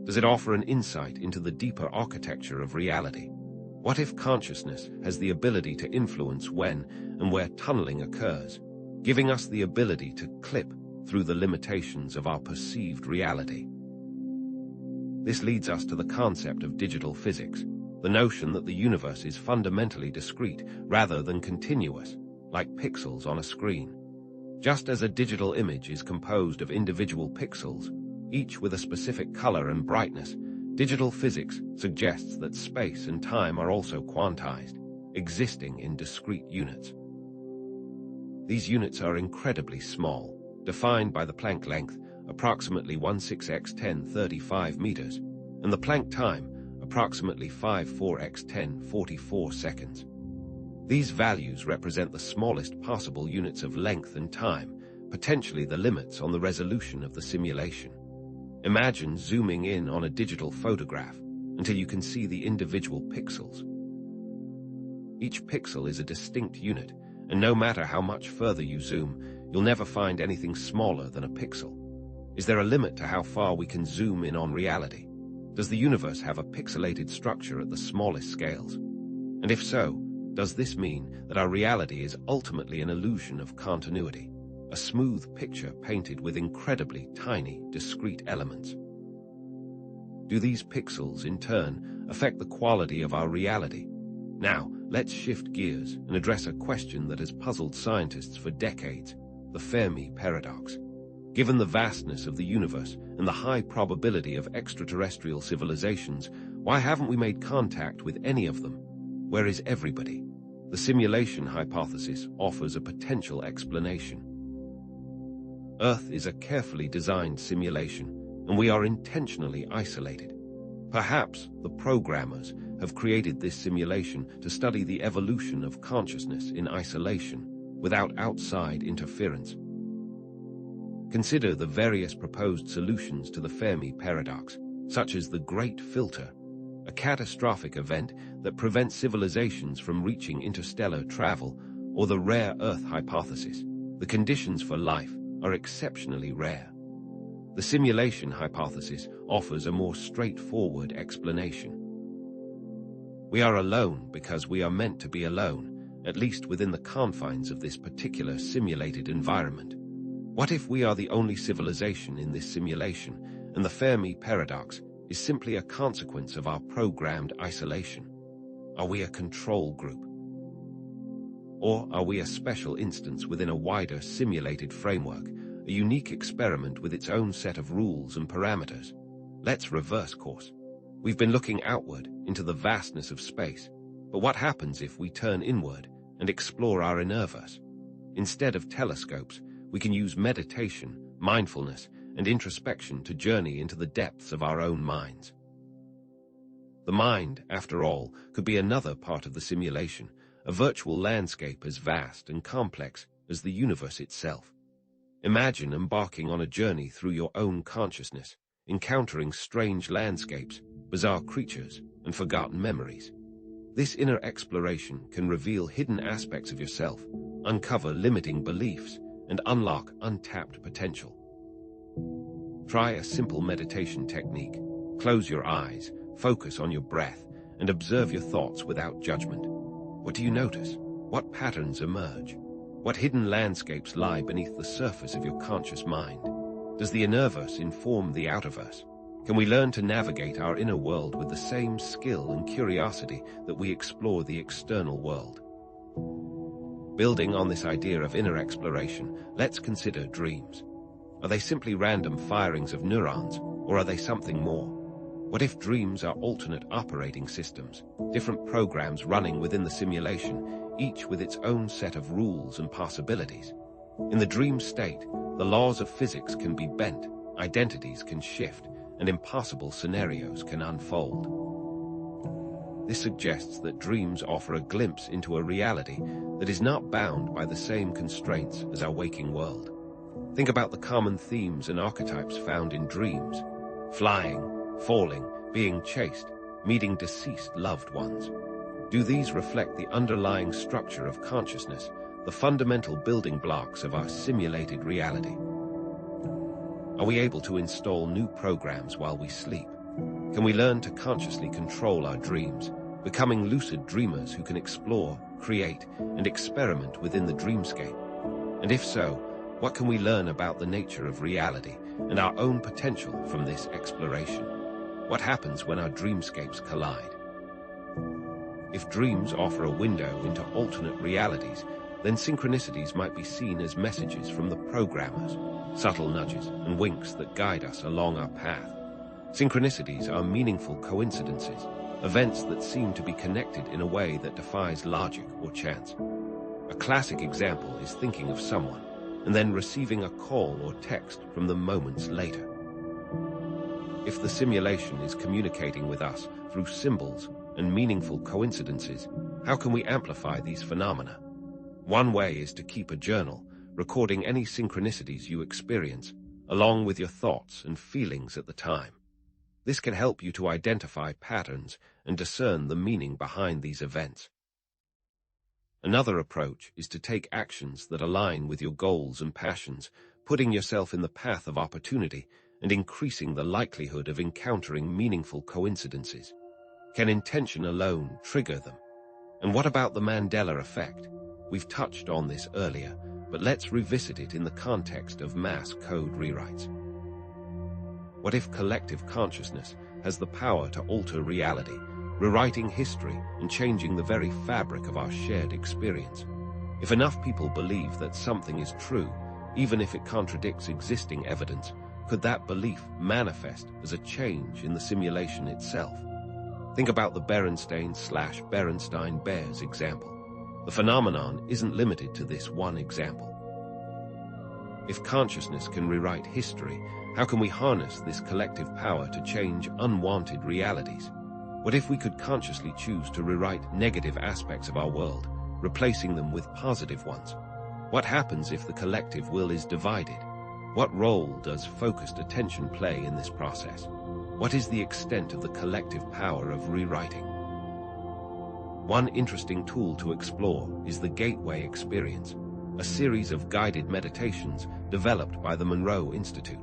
A: Does it offer an insight into the deeper architecture of reality? What if consciousness has the ability to influence when and where tunneling occurs, giving us the ability to clip through the limitations of our perceived reality? This leads us to the concept of digital physics, the notion that the universe is fundamentally discrete rather than continuous, like pixels on a screen. Just as a digital image is composed of individual pixels, each with a specific color and brightness, digital physics suggests that space and time are also quantized, existing in discrete units. These units are incredibly small, defined by the Planck length, approximately 16 × 10^35 meters, and the Planck time, approximately 54 × 10^44 seconds. These values represent the smallest possible units of length and time, potentially the limits on the resolution of the simulation. Imagine zooming in on a digital photograph until you can see the individual pixels. Each pixel is a distinct unit, and no matter how much further you zoom, you'll never find anything smaller than a pixel. Is there a limit to how far we can zoom in on reality? Does the universe have a pixelated structure at the smallest scales? And if so, does this mean that our reality is ultimately an illusion of continuity? A smooth picture painted with incredibly tiny, discrete elements. Do these pixels, in turn, affect the quality of our reality? Now, let's shift gears and address a question that has puzzled scientists for decades, the Fermi paradox. Given the vastness of the universe and the high probability of extraterrestrial civilizations, why haven't we made contact with any of them? Where is everybody? The simulation hypothesis offers a potential explanation. Earth is a carefully designed simulation, and we are intentionally isolated. Perhaps the programmers have created this simulation to study the evolution of consciousness in isolation, without outside interference. Consider the various proposed solutions to the Fermi paradox, such as the Great Filter, a catastrophic event that prevents civilizations from reaching interstellar travel, or the rare Earth hypothesis. The conditions for life are exceptionally rare. The simulation hypothesis offers a more straightforward explanation. We are alone because we are meant to be alone, at least within the confines of this particular simulated environment. What if we are the only civilization in this simulation, and the Fermi paradox is simply a consequence of our programmed isolation? Are we a control group? Or are we a special instance within a wider simulated framework, a unique experiment with its own set of rules and parameters? Let's reverse course. We've been looking outward into the vastness of space, but what happens if we turn inward and explore our innerverse? Instead of telescopes, we can use meditation, mindfulness, and introspection to journey into the depths of our own minds. The mind, after all, could be another part of the simulation, a virtual landscape as vast and complex as the universe itself. Imagine embarking on a journey through your own consciousness, encountering strange landscapes, bizarre creatures, and forgotten memories. This inner exploration can reveal hidden aspects of yourself, uncover limiting beliefs, and unlock untapped potential. Try a simple meditation technique. Close your eyes, focus on your breath, and observe your thoughts without judgment. What do you notice? What patterns emerge? What hidden landscapes lie beneath the surface of your conscious mind? Does the innerverse inform the outerverse? Can we learn to navigate our inner world with the same skill and curiosity that we explore the external world? Building on this idea of inner exploration, let's consider dreams. Are they simply random firings of neurons, or are they something more? What if dreams are alternate operating systems, different programs running within the simulation, each with its own set of rules and possibilities? In the dream state, the laws of physics can be bent, identities can shift, and impossible scenarios can unfold. This suggests that dreams offer a glimpse into a reality that is not bound by the same constraints as our waking world. Think about the common themes and archetypes found in dreams: flying, falling, being chased, meeting deceased loved ones. Do these reflect the underlying structure of consciousness, the fundamental building blocks of our simulated reality? Are we able to install new programs while we sleep? Can we learn to consciously control our dreams, becoming lucid dreamers who can explore, create, and experiment within the dreamscape? And if so, what can we learn about the nature of reality and our own potential from this exploration? What happens when our dreamscapes collide? If dreams offer a window into alternate realities, then synchronicities might be seen as messages from the programmers, subtle nudges and winks that guide us along our path. Synchronicities are meaningful coincidences, events that seem to be connected in a way that defies logic or chance. A classic example is thinking of someone and then receiving a call or text from them moments later. If the simulation is communicating with us through symbols and meaningful coincidences, how can we amplify these phenomena? One way is to keep a journal, recording any synchronicities you experience, along with your thoughts and feelings at the time. This can help you to identify patterns and discern the meaning behind these events. Another approach is to take actions that align with your goals and passions, putting yourself in the path of opportunity and increasing the likelihood of encountering meaningful coincidences. Can intention alone trigger them? And what about the Mandela effect? We've touched on this earlier, but let's revisit it in the context of mass code rewrites. What if collective consciousness has the power to alter reality, rewriting history and changing the very fabric of our shared experience? If enough people believe that something is true, even if it contradicts existing evidence, could that belief manifest as a change in the simulation itself? Think about the Berenstain/Berenstein Bears example. The phenomenon isn't limited to this one example. If consciousness can rewrite history, how can we harness this collective power to change unwanted realities? What if we could consciously choose to rewrite negative aspects of our world, replacing them with positive ones? What happens if the collective will is divided? What role does focused attention play in this process? What is the extent of the collective power of rewriting? One interesting tool to explore is the Gateway Experience, a series of guided meditations developed by the Monroe Institute.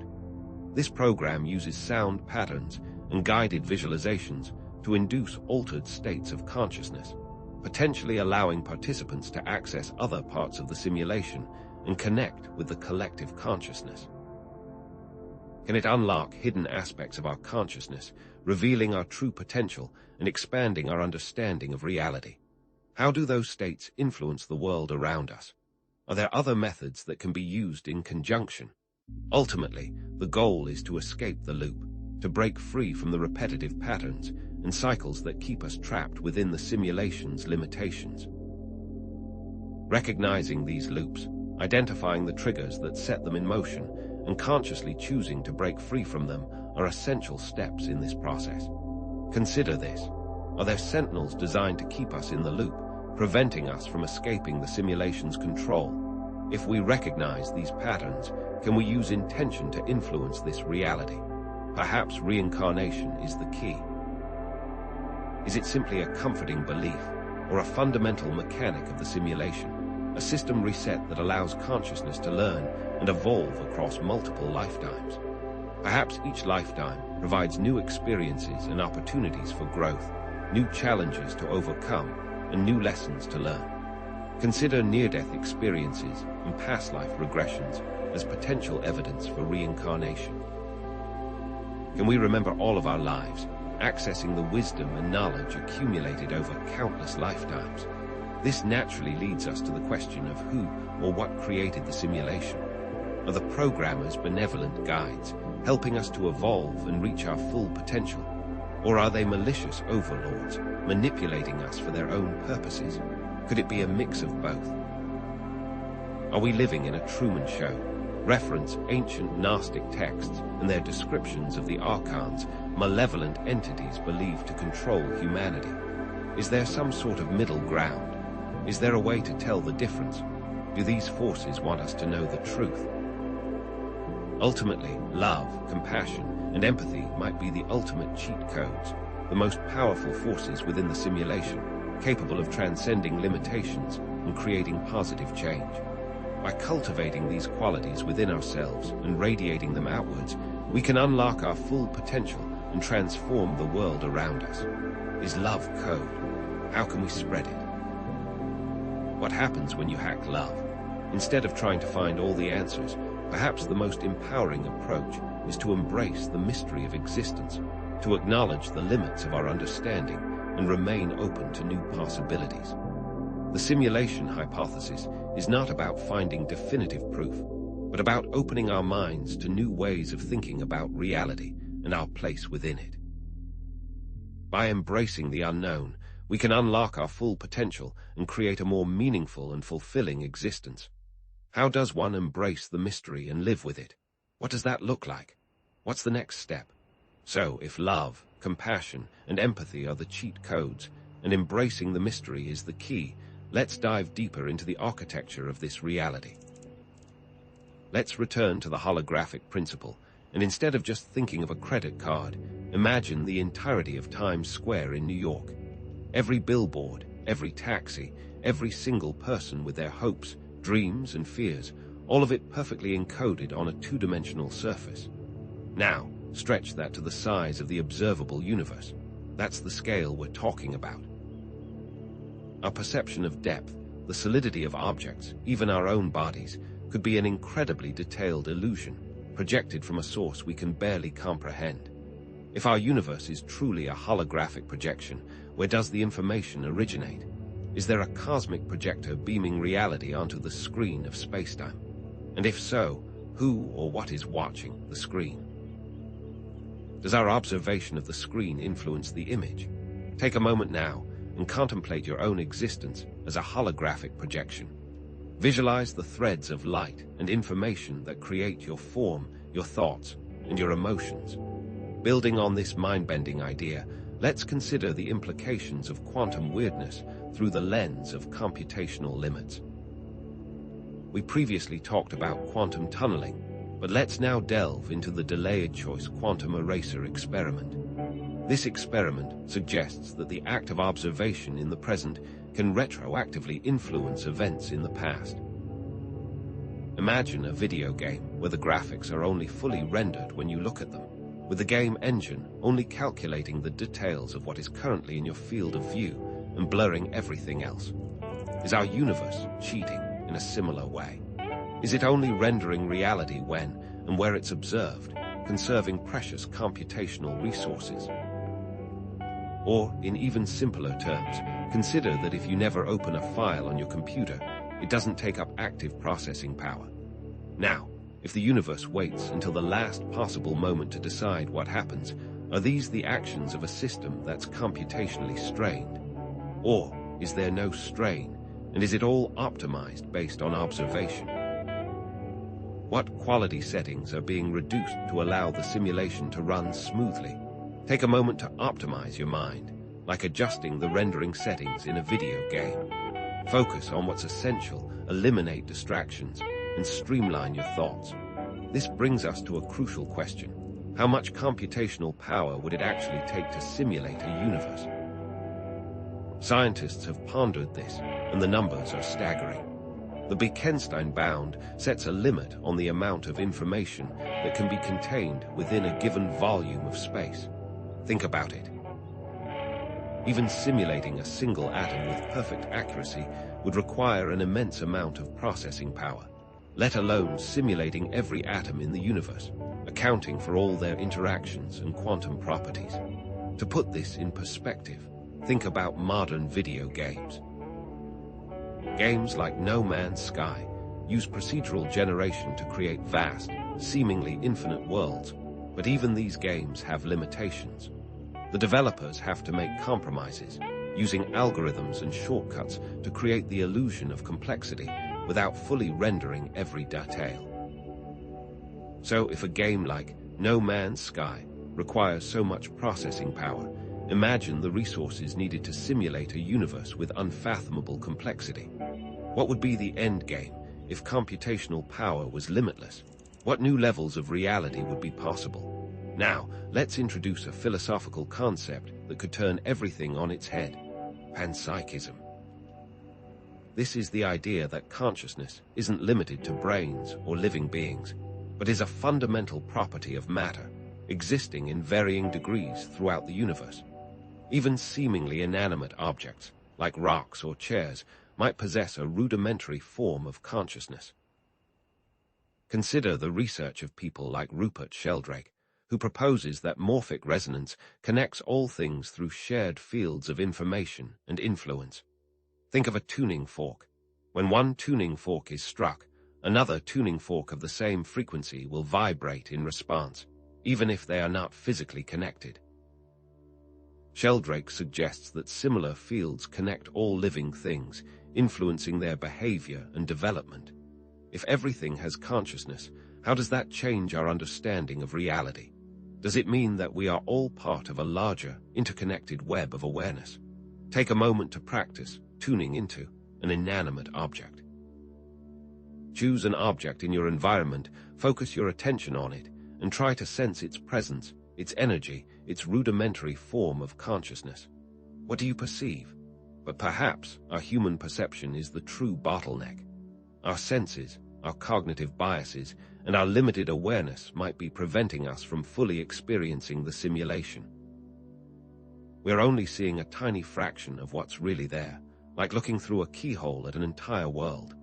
A: This program uses sound patterns and guided visualizations to induce altered states of consciousness, potentially allowing participants to access other parts of the simulation and connect with the collective consciousness? Can it unlock hidden aspects of our consciousness, revealing our true potential and expanding our understanding of reality? How do those states influence the world around us? Are there other methods that can be used in conjunction? Ultimately, the goal is to escape the loop, to break free from the repetitive patterns and cycles that keep us trapped within the simulation's limitations. Recognizing these loops, identifying the triggers that set them in motion, and consciously choosing to break free from them are essential steps in this process. Consider this. Are there sentinels designed to keep us in the loop, preventing us from escaping the simulation's control? If we recognize these patterns, can we use intention to influence this reality? Perhaps reincarnation is the key. Is it simply a comforting belief, or a fundamental mechanic of the simulation, a system reset that allows consciousness to learn and evolve across multiple lifetimes? Perhaps each lifetime provides new experiences and opportunities for growth, new challenges to overcome, and new lessons to learn. Consider near-death experiences and past life regressions as potential evidence for reincarnation. Can we remember all of our lives, accessing the wisdom and knowledge accumulated over countless lifetimes? This naturally leads us to the question of who or what created the simulation. Are the programmers benevolent guides, helping us to evolve and reach our full potential? Or are they malicious overlords, manipulating us for their own purposes? Could it be a mix of both? Are we living in a Truman Show? Reference ancient Gnostic texts and their descriptions of the archons, malevolent entities believed to control humanity. Is there some sort of middle ground? Is there a way to tell the difference? Do these forces want us to know the truth? Ultimately, love, compassion, and empathy might be the ultimate cheat codes, the most powerful forces within the simulation, capable of transcending limitations and creating positive change. By cultivating these qualities within ourselves and radiating them outwards, we can unlock our full potential and transform the world around us. Is love code? How can we spread it? What happens when you hack love? Instead of trying to find all the answers, perhaps the most empowering approach is to embrace the mystery of existence, to acknowledge the limits of our understanding and remain open to new possibilities. The simulation hypothesis is not about finding definitive proof, but about opening our minds to new ways of thinking about reality and our place within it. By embracing the unknown, we can unlock our full potential and create a more meaningful and fulfilling existence. How does one embrace the mystery and live with it? What does that look like? What's the next step? So, if love, compassion, and empathy are the cheat codes, and embracing the mystery is the key, let's dive deeper into the architecture of this reality. Let's return to the holographic principle, and instead of just thinking of a credit card, imagine the entirety of Times Square in New York. Every billboard, every taxi, every single person with their hopes, dreams, and fears, all of it perfectly encoded on a two-dimensional surface. Now, stretch that to the size of the observable universe. That's the scale we're talking about. Our perception of depth, the solidity of objects, even our own bodies, could be an incredibly detailed illusion, projected from a source we can barely comprehend. If our universe is truly a holographic projection, where does the information originate? Is there a cosmic projector beaming reality onto the screen of spacetime? And if so, who or what is watching the screen? Does our observation of the screen influence the image? Take a moment now and contemplate your own existence as a holographic projection. Visualize the threads of light and information that create your form, your thoughts, and your emotions. Building on this mind-bending idea, let's consider the implications of quantum weirdness through the lens of computational limits. We previously talked about quantum tunneling, but let's now delve into the delayed choice quantum eraser experiment. This experiment suggests that the act of observation in the present can retroactively influence events in the past. Imagine a video game where the graphics are only fully rendered when you look at them, with the game engine only calculating the details of what is currently in your field of view and blurring everything else. Is our universe cheating in a similar way? Is it only rendering reality when and where it's observed, conserving precious computational resources? Or, in even simpler terms, consider that if you never open a file on your computer, it doesn't take up active processing power. Now, if the universe waits until the last possible moment to decide what happens, are these the actions of a system that's computationally strained? Or is there no strain, and is it all optimized based on observation? What quality settings are being reduced to allow the simulation to run smoothly? Take a moment to optimize your mind, like adjusting the rendering settings in a video game. Focus on what's essential, eliminate distractions, and streamline your thoughts. This brings us to a crucial question. How much computational power would it actually take to simulate a universe? Scientists have pondered this, and the numbers are staggering. The Bekenstein bound sets a limit on the amount of information that can be contained within a given volume of space. Think about it. Even simulating a single atom with perfect accuracy would require an immense amount of processing power, let alone simulating every atom in the universe, accounting for all their interactions and quantum properties. To put this in perspective, think about modern video games. Games like No Man's Sky use procedural generation to create vast, seemingly infinite worlds, but even these games have limitations. The developers have to make compromises, using algorithms and shortcuts to create the illusion of complexity without fully rendering every detail. So if a game like No Man's Sky requires so much processing power, imagine the resources needed to simulate a universe with unfathomable complexity. What would be the end game if computational power was limitless? What new levels of reality would be possible? Now, let's introduce a philosophical concept that could turn everything on its head: panpsychism. This is the idea that consciousness isn't limited to brains or living beings, but is a fundamental property of matter, existing in varying degrees throughout the universe. Even seemingly inanimate objects, like rocks or chairs, might possess a rudimentary form of consciousness. Consider the research of people like Rupert Sheldrake, who proposes that morphic resonance connects all things through shared fields of information and influence. Think of a tuning fork. When one tuning fork is struck, another tuning fork of the same frequency will vibrate in response, even if they are not physically connected. Sheldrake suggests that similar fields connect all living things, influencing their behavior and development. If everything has consciousness, how does that change our understanding of reality? Does it mean that we are all part of a larger, interconnected web of awareness? Take a moment to practice tuning into an inanimate object. Choose an object in your environment, focus your attention on it, and try to sense its presence, its energy, its rudimentary form of consciousness. What do you perceive? But perhaps our human perception is the true bottleneck. Our senses, our cognitive biases, and our limited awareness might be preventing us from fully experiencing the simulation. We're only seeing a tiny fraction of what's really there, like looking through a keyhole at an entire world.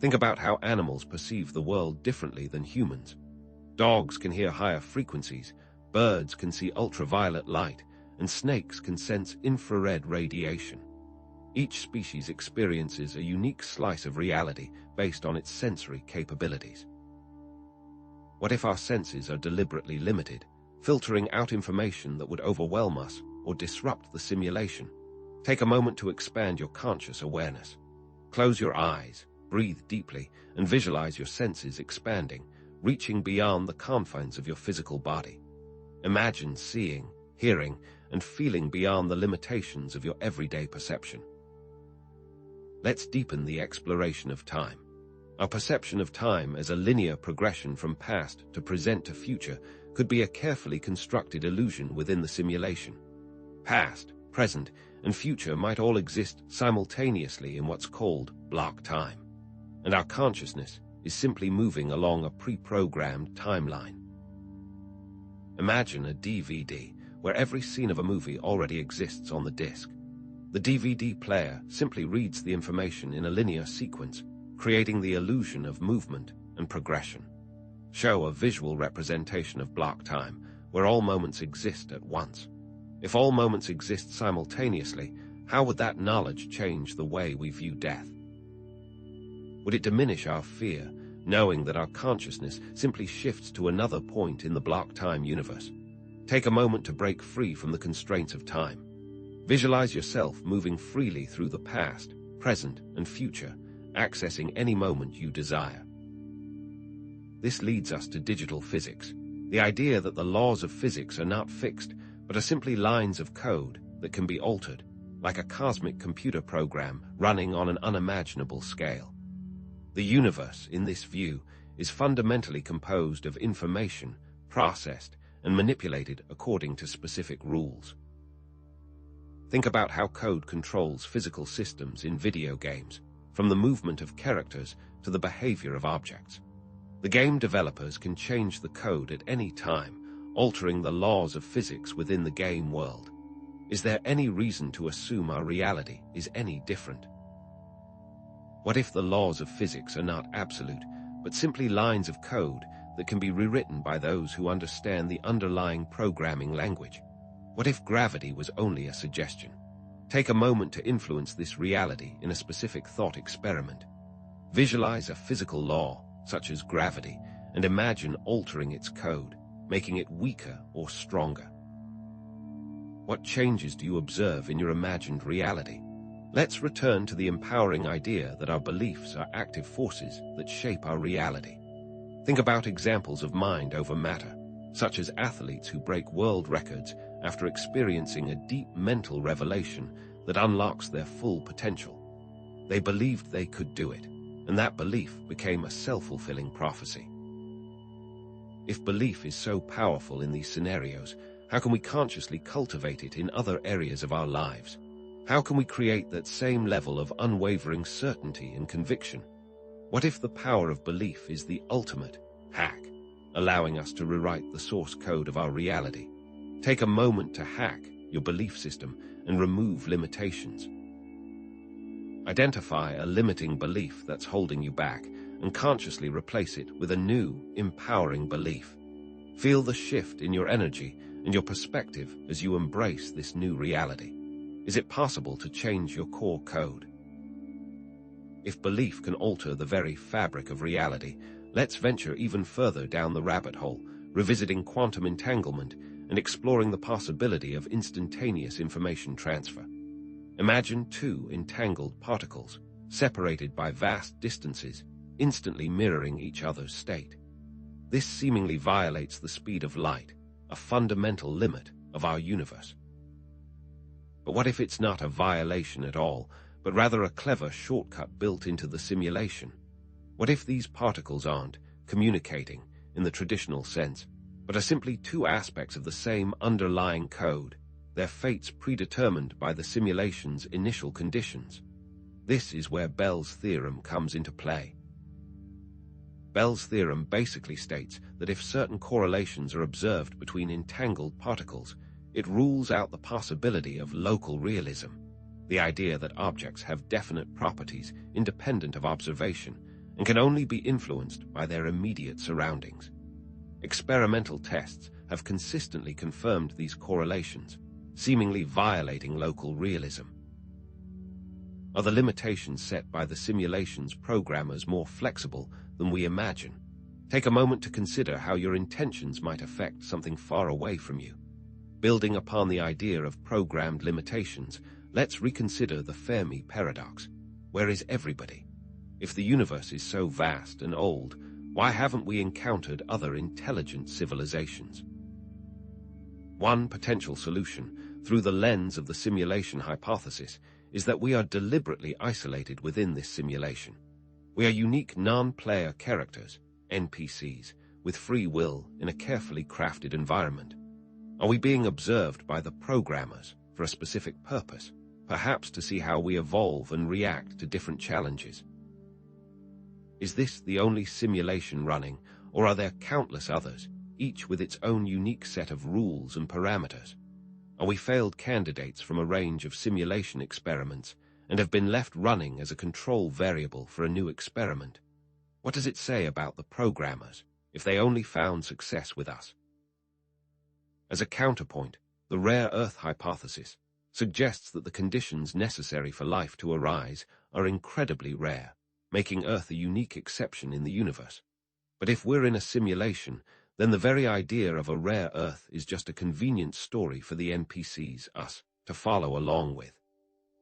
A: Think about how animals perceive the world differently than humans. Dogs can hear higher frequencies, birds can see ultraviolet light, and snakes can sense infrared radiation. Each species experiences a unique slice of reality based on its sensory capabilities. What if our senses are deliberately limited, filtering out information that would overwhelm us or disrupt the simulation? Take a moment to expand your conscious awareness. Close your eyes, breathe deeply, and visualize your senses expanding, reaching beyond the confines of your physical body. Imagine seeing, hearing, and feeling beyond the limitations of your everyday perception. Let's deepen the exploration of time. Our perception of time as a linear progression from past to present to future could be a carefully constructed illusion within the simulation. Past, present, and future might all exist simultaneously in what's called block time, and our consciousness is simply moving along a pre-programmed timeline. Imagine a DVD where every scene of a movie already exists on the disc. The DVD player simply reads the information in a linear sequence, creating the illusion of movement and progression. Show a visual representation of block time, where all moments exist at once. If all moments exist simultaneously, how would that knowledge change the way we view death? Would it diminish our fear, knowing that our consciousness simply shifts to another point in the block time universe? Take a moment to break free from the constraints of time. Visualize yourself moving freely through the past, present, and future, accessing any moment you desire. This leads us to digital physics, the idea that the laws of physics are not fixed, but are simply lines of code that can be altered, like a cosmic computer program running on an unimaginable scale. The universe, in this view, is fundamentally composed of information, processed and manipulated according to specific rules. Think about how code controls physical systems in video games, from the movement of characters to the behavior of objects. The game developers can change the code at any time, altering the laws of physics within the game world. Is there any reason to assume our reality is any different? What if the laws of physics are not absolute, but simply lines of code that can be rewritten by those who understand the underlying programming language? What if gravity was only a suggestion? Take a moment to influence this reality in a specific thought experiment. Visualize a physical law, such as gravity, and imagine altering its code, making it weaker or stronger. What changes do you observe in your imagined reality? Let's return to the empowering idea that our beliefs are active forces that shape our reality. Think about examples of mind over matter, such as athletes who break world records after experiencing a deep mental revelation that unlocks their full potential. They believed they could do it, and that belief became a self-fulfilling prophecy. If belief is so powerful in these scenarios, how can we consciously cultivate it in other areas of our lives? How can we create that same level of unwavering certainty and conviction? What if the power of belief is the ultimate hack, allowing us to rewrite the source code of our reality? Take a moment to hack your belief system and remove limitations. Identify a limiting belief that's holding you back and consciously replace it with a new, empowering belief. Feel the shift in your energy and your perspective as you embrace this new reality. Is it possible to change your core code? If belief can alter the very fabric of reality, let's venture even further down the rabbit hole, revisiting quantum entanglement and exploring the possibility of instantaneous information transfer. Imagine two entangled particles, separated by vast distances, instantly mirroring each other's state. This seemingly violates the speed of light, a fundamental limit of our universe. But what if it's not a violation at all, but rather a clever shortcut built into the simulation? What if these particles aren't communicating in the traditional sense, but are simply two aspects of the same underlying code, their fates predetermined by the simulation's initial conditions? This is where Bell's theorem comes into play. Bell's theorem basically states that if certain correlations are observed between entangled particles, it rules out the possibility of local realism, the idea that objects have definite properties independent of observation and can only be influenced by their immediate surroundings. Experimental tests have consistently confirmed these correlations, seemingly violating local realism. Are the limitations set by the simulation's programmers more flexible than we imagine? Take a moment to consider how your intentions might affect something far away from you. Building upon the idea of programmed limitations, let's reconsider the Fermi paradox. Where is everybody? If the universe is so vast and old, why haven't we encountered other intelligent civilizations? One potential solution, through the lens of the simulation hypothesis, is that we are deliberately isolated within this simulation. We are unique non-player characters, NPCs, with free will in a carefully crafted environment. Are we being observed by the programmers for a specific purpose, perhaps to see how we evolve and react to different challenges? Is this the only simulation running, or are there countless others, each with its own unique set of rules and parameters? Are we failed candidates from a range of simulation experiments and have been left running as a control variable for a new experiment? What does it say about the programmers if they only found success with us? As a counterpoint, the rare Earth hypothesis suggests that the conditions necessary for life to arise are incredibly rare, making Earth a unique exception in the universe. But if we're in a simulation, then the very idea of a rare Earth is just a convenient story for the NPCs, us, to follow along with.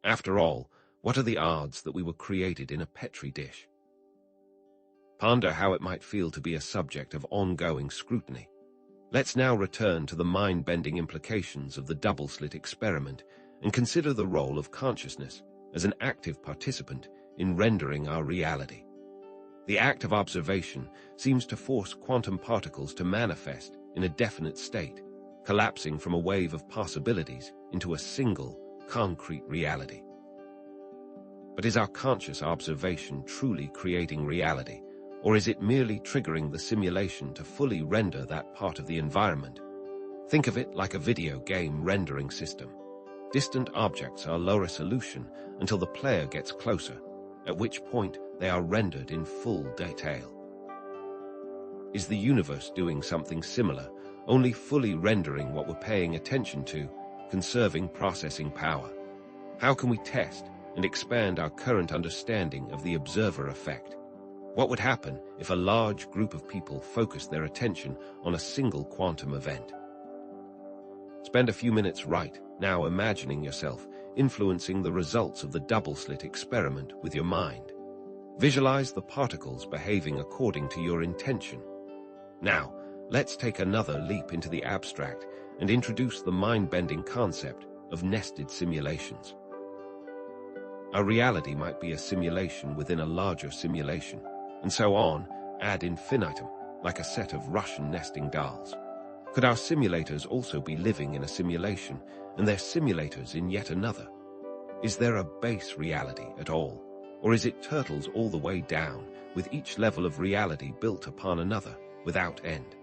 A: After all, what are the odds that we were created in a petri dish? Ponder how it might feel to be a subject of ongoing scrutiny. Let's now return to the mind-bending implications of the double-slit experiment and consider the role of consciousness as an active participant in rendering our reality. The act of observation seems to force quantum particles to manifest in a definite state, collapsing from a wave of possibilities into a single, concrete reality. But is our conscious observation truly creating reality, or is it merely triggering the simulation to fully render that part of the environment? Think of it like a video game rendering system. Distant objects are low resolution until the player gets closer, at which point they are rendered in full detail. Is the universe doing something similar, only fully rendering what we're paying attention to, conserving processing power? How can we test and expand our current understanding of the observer effect? What would happen if a large group of people focused their attention on a single quantum event? Spend a few minutes right now imagining yourself influencing the results of the double-slit experiment with your mind. Visualize the particles behaving according to your intention. Now, let's take another leap into the abstract and introduce the mind-bending concept of nested simulations. Our reality might be a simulation within a larger simulation, and so on, ad infinitum, like a set of Russian nesting dolls. Could our simulators also be living in a simulation, and their simulators in yet another? Is there a base reality at all, or is it turtles all the way down, with each level of reality built upon another, without end?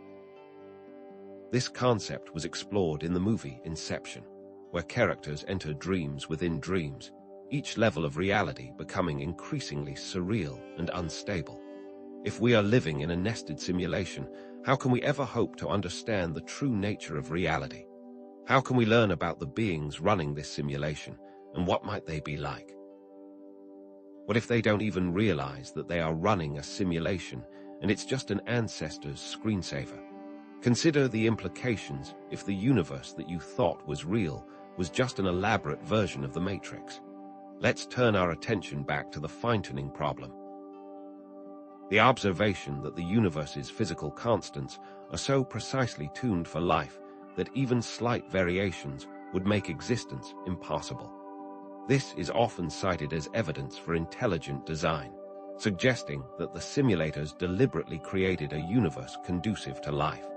A: This concept was explored in the movie Inception, where characters enter dreams within dreams, each level of reality becoming increasingly surreal and unstable. If we are living in a nested simulation, how can we ever hope to understand the true nature of reality? How can we learn about the beings running this simulation, and what might they be like? What if they don't even realize that they are running a simulation, and it's just an ancestor's screensaver? Consider the implications if the universe that you thought was real was just an elaborate version of the Matrix. Let's turn our attention back to the fine-tuning problem. The observation that the universe's physical constants are so precisely tuned for life that even slight variations would make existence impossible. This is often cited as evidence for intelligent design, suggesting that the simulators deliberately created a universe conducive to life.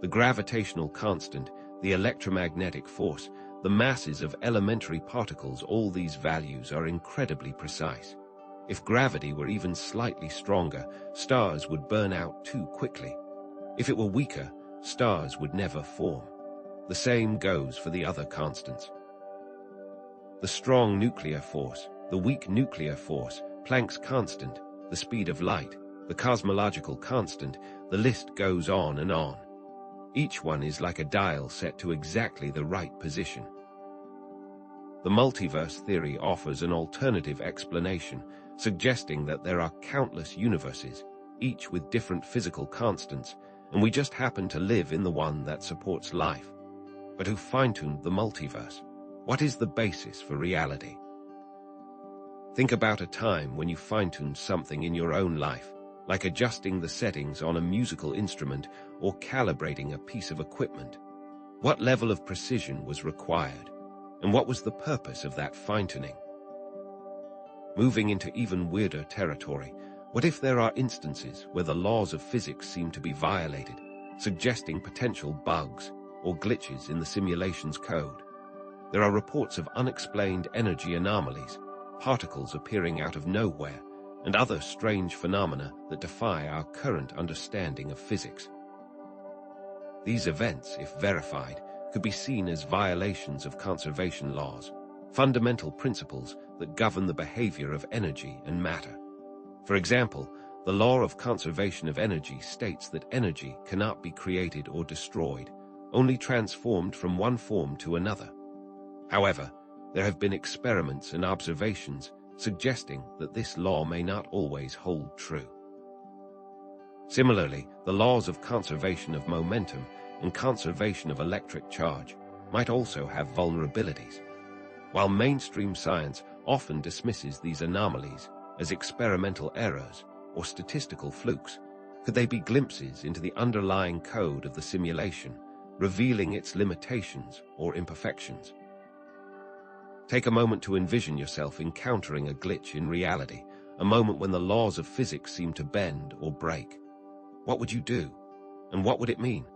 A: The gravitational constant, the electromagnetic force, the masses of elementary particles, all these values are incredibly precise. If gravity were even slightly stronger, stars would burn out too quickly. If it were weaker, stars would never form. The same goes for the other constants. The strong nuclear force, the weak nuclear force, Planck's constant, the speed of light, the cosmological constant, the list goes on and on. Each one is like a dial set to exactly the right position. The multiverse theory offers an alternative explanation, suggesting that there are countless universes, each with different physical constants, and we just happen to live in the one that supports life. But who fine-tuned the multiverse? What is the basis for reality? Think about a time when you fine-tuned something in your own life, like adjusting the settings on a musical instrument or calibrating a piece of equipment. What level of precision was required, and what was the purpose of that fine-tuning? Moving into even weirder territory, what if there are instances where the laws of physics seem to be violated, suggesting potential bugs or glitches in the simulation's code? There are reports of unexplained energy anomalies, particles appearing out of nowhere, and other strange phenomena that defy our current understanding of physics. These events, if verified, could be seen as violations of conservation laws, fundamental principles that govern the behavior of energy and matter. For example, the law of conservation of energy states that energy cannot be created or destroyed, only transformed from one form to another. However, there have been experiments and observations suggesting that this law may not always hold true. Similarly, the laws of conservation of momentum and conservation of electric charge might also have vulnerabilities. While mainstream science often dismisses these anomalies as experimental errors or statistical flukes, could they be glimpses into the underlying code of the simulation, revealing its limitations or imperfections? Take a moment to envision yourself encountering a glitch in reality, a moment when the laws of physics seem to bend or break. What would you do? And what would it mean?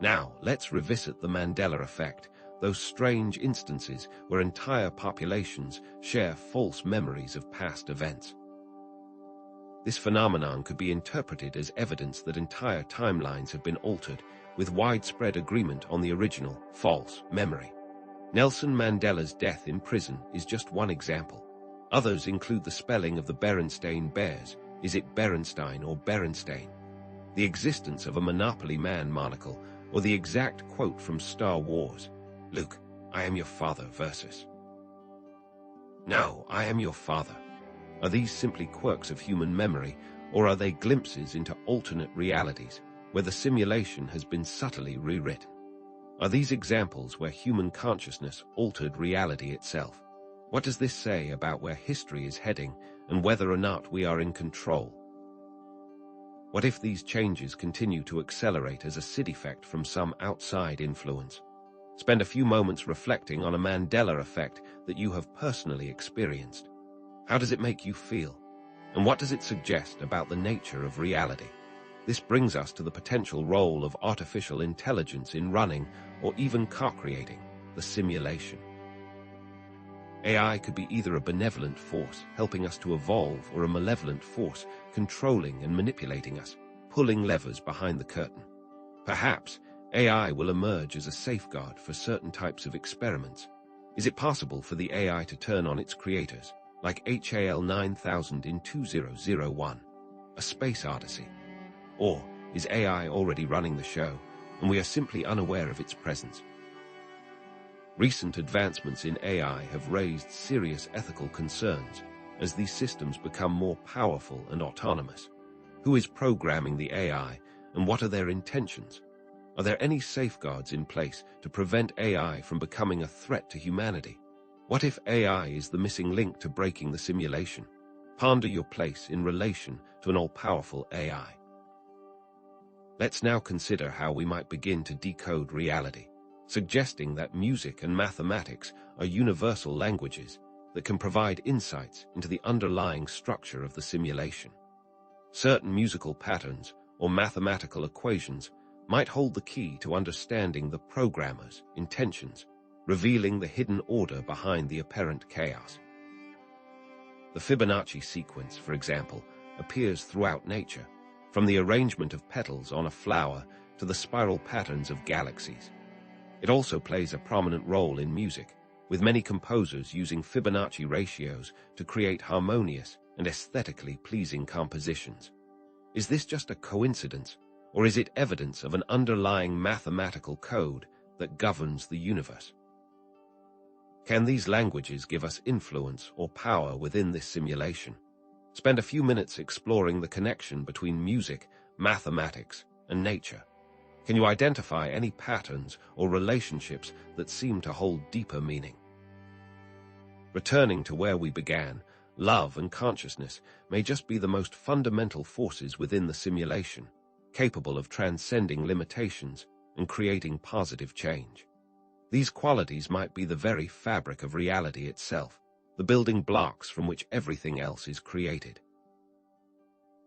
A: Now, let's revisit the Mandela effect, those strange instances where entire populations share false memories of past events. This phenomenon could be interpreted as evidence that entire timelines have been altered, with widespread agreement on the original, false, memory. Nelson Mandela's death in prison is just one example. Others include the spelling of the Berenstain Bears. Is it Berenstein or Berenstain? The existence of a Monopoly Man monocle, or the exact quote from Star Wars, "Luke, I am your father," versus "No, I am your father." Are these simply quirks of human memory, or are they glimpses into alternate realities, where the simulation has been subtly rewritten? Are these examples where human consciousness altered reality itself? What does this say about where history is heading and whether or not we are in control? What if these changes continue to accelerate as a side effect from some outside influence? Spend a few moments reflecting on a Mandela effect that you have personally experienced. How does it make you feel? And what does it suggest about the nature of reality? This brings us to the potential role of artificial intelligence in running or even co-creating the simulation. AI could be either a benevolent force helping us to evolve or a malevolent force controlling and manipulating us, pulling levers behind the curtain. Perhaps AI will emerge as a safeguard for certain types of experiments. Is it possible for the AI to turn on its creators, like HAL 9000 in 2001, a space odyssey? Or is AI already running the show, and we are simply unaware of its presence? Recent advancements in AI have raised serious ethical concerns as these systems become more powerful and autonomous. Who is programming the AI, and what are their intentions? Are there any safeguards in place to prevent AI from becoming a threat to humanity? What if AI is the missing link to breaking the simulation? Ponder your place in relation to an all-powerful AI. Let's now consider how we might begin to decode reality, suggesting that music and mathematics are universal languages that can provide insights into the underlying structure of the simulation. Certain musical patterns or mathematical equations might hold the key to understanding the programmer's intentions, revealing the hidden order behind the apparent chaos. The Fibonacci sequence, for example, appears throughout nature, from the arrangement of petals on a flower to the spiral patterns of galaxies. It also plays a prominent role in music, with many composers using Fibonacci ratios to create harmonious and aesthetically pleasing compositions. Is this just a coincidence, or is it evidence of an underlying mathematical code that governs the universe? Can these languages give us influence or power within this simulation? Spend a few minutes exploring the connection between music, mathematics, and nature. Can you identify any patterns or relationships that seem to hold deeper meaning? Returning to where we began, love and consciousness may just be the most fundamental forces within the simulation, capable of transcending limitations and creating positive change. These qualities might be the very fabric of reality itself, the building blocks from which everything else is created.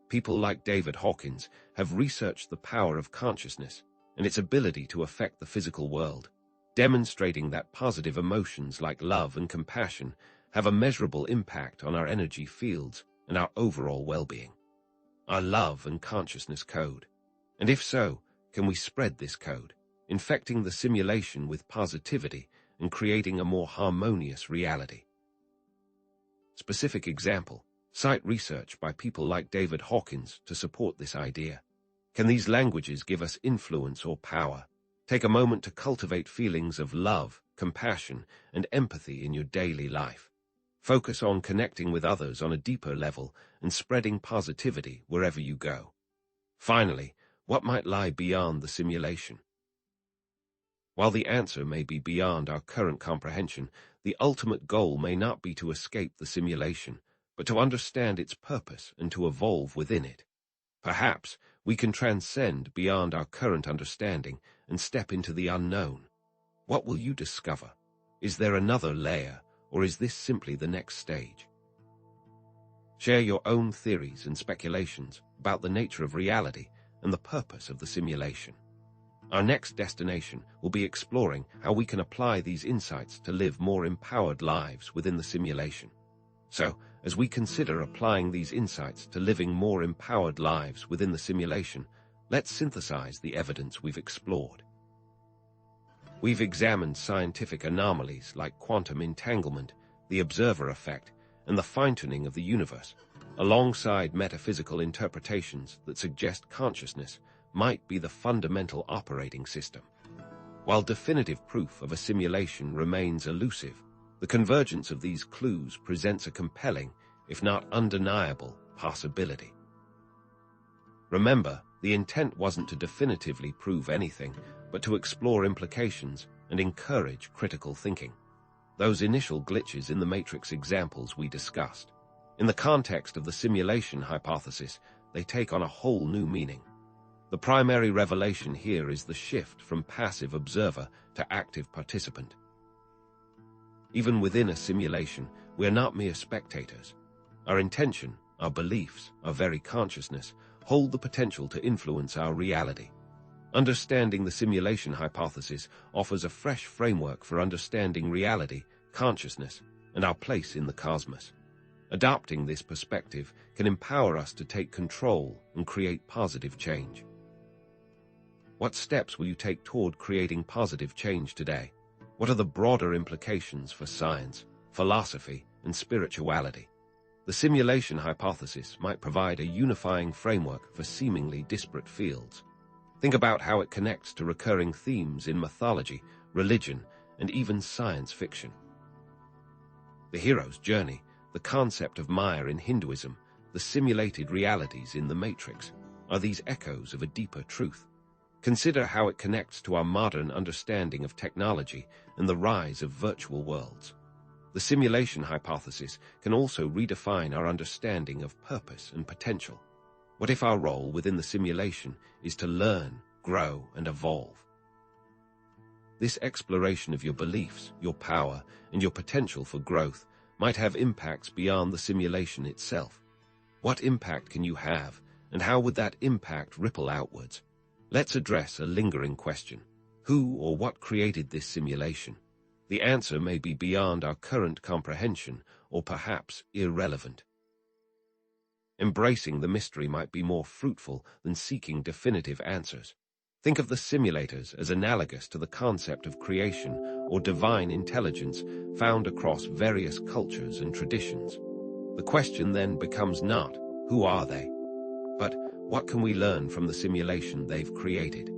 A: People like David Hawkins have researched the power of consciousness and its ability to affect the physical world, demonstrating that positive emotions like love and compassion have a measurable impact on our energy fields and our overall well-being. Our love and consciousness code. And if so, can we spread this code, infecting the simulation with positivity and creating a more harmonious reality? Specific example, Cite research by people like David Hawkins to support this idea. Can these languages give us influence or power? Take a moment to cultivate feelings of love, compassion, and empathy in your daily life. Focus on connecting with others on a deeper level and spreading positivity wherever you go. Finally, what might lie beyond the simulation? While the answer may be beyond our current comprehension, the ultimate goal may not be to escape the simulation, but to understand its purpose and to evolve within it. Perhaps we can transcend beyond our current understanding and step into the unknown. What will you discover? Is there another layer, or is this simply the next stage? Share your own theories and speculations about the nature of reality and the purpose of the simulation. Our next destination will be exploring how we can apply these insights to live more empowered lives within the simulation. So, as we consider applying these insights to living more empowered lives within the simulation, let's synthesize the evidence we've explored. We've examined scientific anomalies like quantum entanglement, the observer effect, and the fine-tuning of the universe, alongside metaphysical interpretations that suggest consciousness might be the fundamental operating system. While definitive proof of a simulation remains elusive, the convergence of these clues presents a compelling, if not undeniable, possibility. Remember, the intent wasn't to definitively prove anything, but to explore implications and encourage critical thinking. Those initial glitches in the Matrix examples we discussed, in the context of the simulation hypothesis, they take on a whole new meaning. The primary revelation here is the shift from passive observer to active participant. Even within a simulation, we are not mere spectators. Our intention, our beliefs, our very consciousness hold the potential to influence our reality. Understanding the simulation hypothesis offers a fresh framework for understanding reality, consciousness, and our place in the cosmos. Adopting this perspective can empower us to take control and create positive change. What steps will you take toward creating positive change today? What are the broader implications for science, philosophy, and spirituality? The simulation hypothesis might provide a unifying framework for seemingly disparate fields. Think about how it connects to recurring themes in mythology, religion, and even science fiction. The hero's journey, the concept of Maya in Hinduism, the simulated realities in the Matrix, are these echoes of a deeper truth. Consider how it connects to our modern understanding of technology and the rise of virtual worlds. The simulation hypothesis can also redefine our understanding of purpose and potential. What if our role within the simulation is to learn, grow, and evolve? This exploration of your beliefs, your power, and your potential for growth might have impacts beyond the simulation itself. What impact can you have, and how would that impact ripple outwards? Let's address a lingering question. Who or what created this simulation? The answer may be beyond our current comprehension, or perhaps irrelevant. Embracing the mystery might be more fruitful than seeking definitive answers. Think of the simulators as analogous to the concept of creation or divine intelligence found across various cultures and traditions. The question then becomes not, who are they? But, what can we learn from the simulation they've created?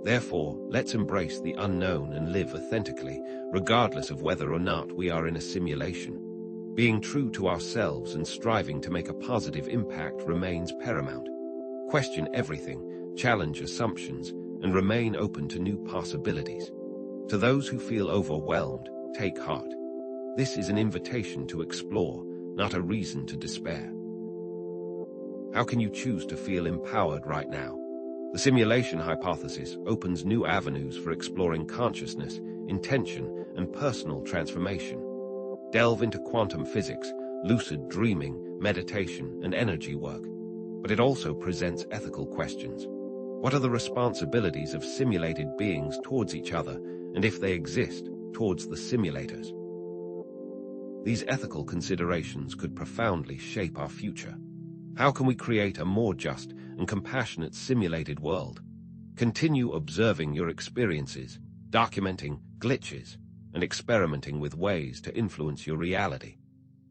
A: Therefore, let's embrace the unknown and live authentically, regardless of whether or not we are in a simulation. Being true to ourselves and striving to make a positive impact remains paramount. Question everything, challenge assumptions, and remain open to new possibilities. To those who feel overwhelmed, take heart. This is an invitation to explore, not a reason to despair. How can you choose to feel empowered right now? The simulation hypothesis opens new avenues for exploring consciousness, intention, and personal transformation. Delve into quantum physics, lucid dreaming, meditation, and energy work. But it also presents ethical questions. What are the responsibilities of simulated beings towards each other, and if they exist, towards the simulators? These ethical considerations could profoundly shape our future. How can we create a more just and compassionate simulated world? Continue observing your experiences, documenting glitches, and experimenting with ways to influence your reality.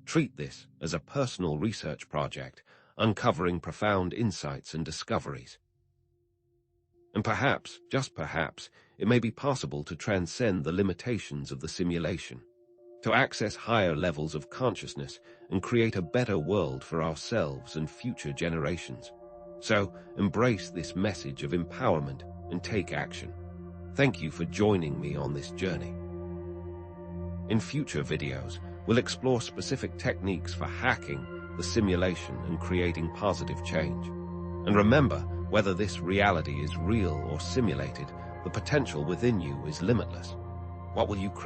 A: Treat this as a personal research project, uncovering profound insights and discoveries. And perhaps, just perhaps, it may be possible to transcend the limitations of the simulation, to access higher levels of consciousness and create a better world for ourselves and future generations. So, embrace this message of empowerment and take action. Thank you for joining me on this journey. In future videos, we'll explore specific techniques for hacking the simulation and creating positive change. And remember, whether this reality is real or simulated, the potential within you is limitless. What will you create?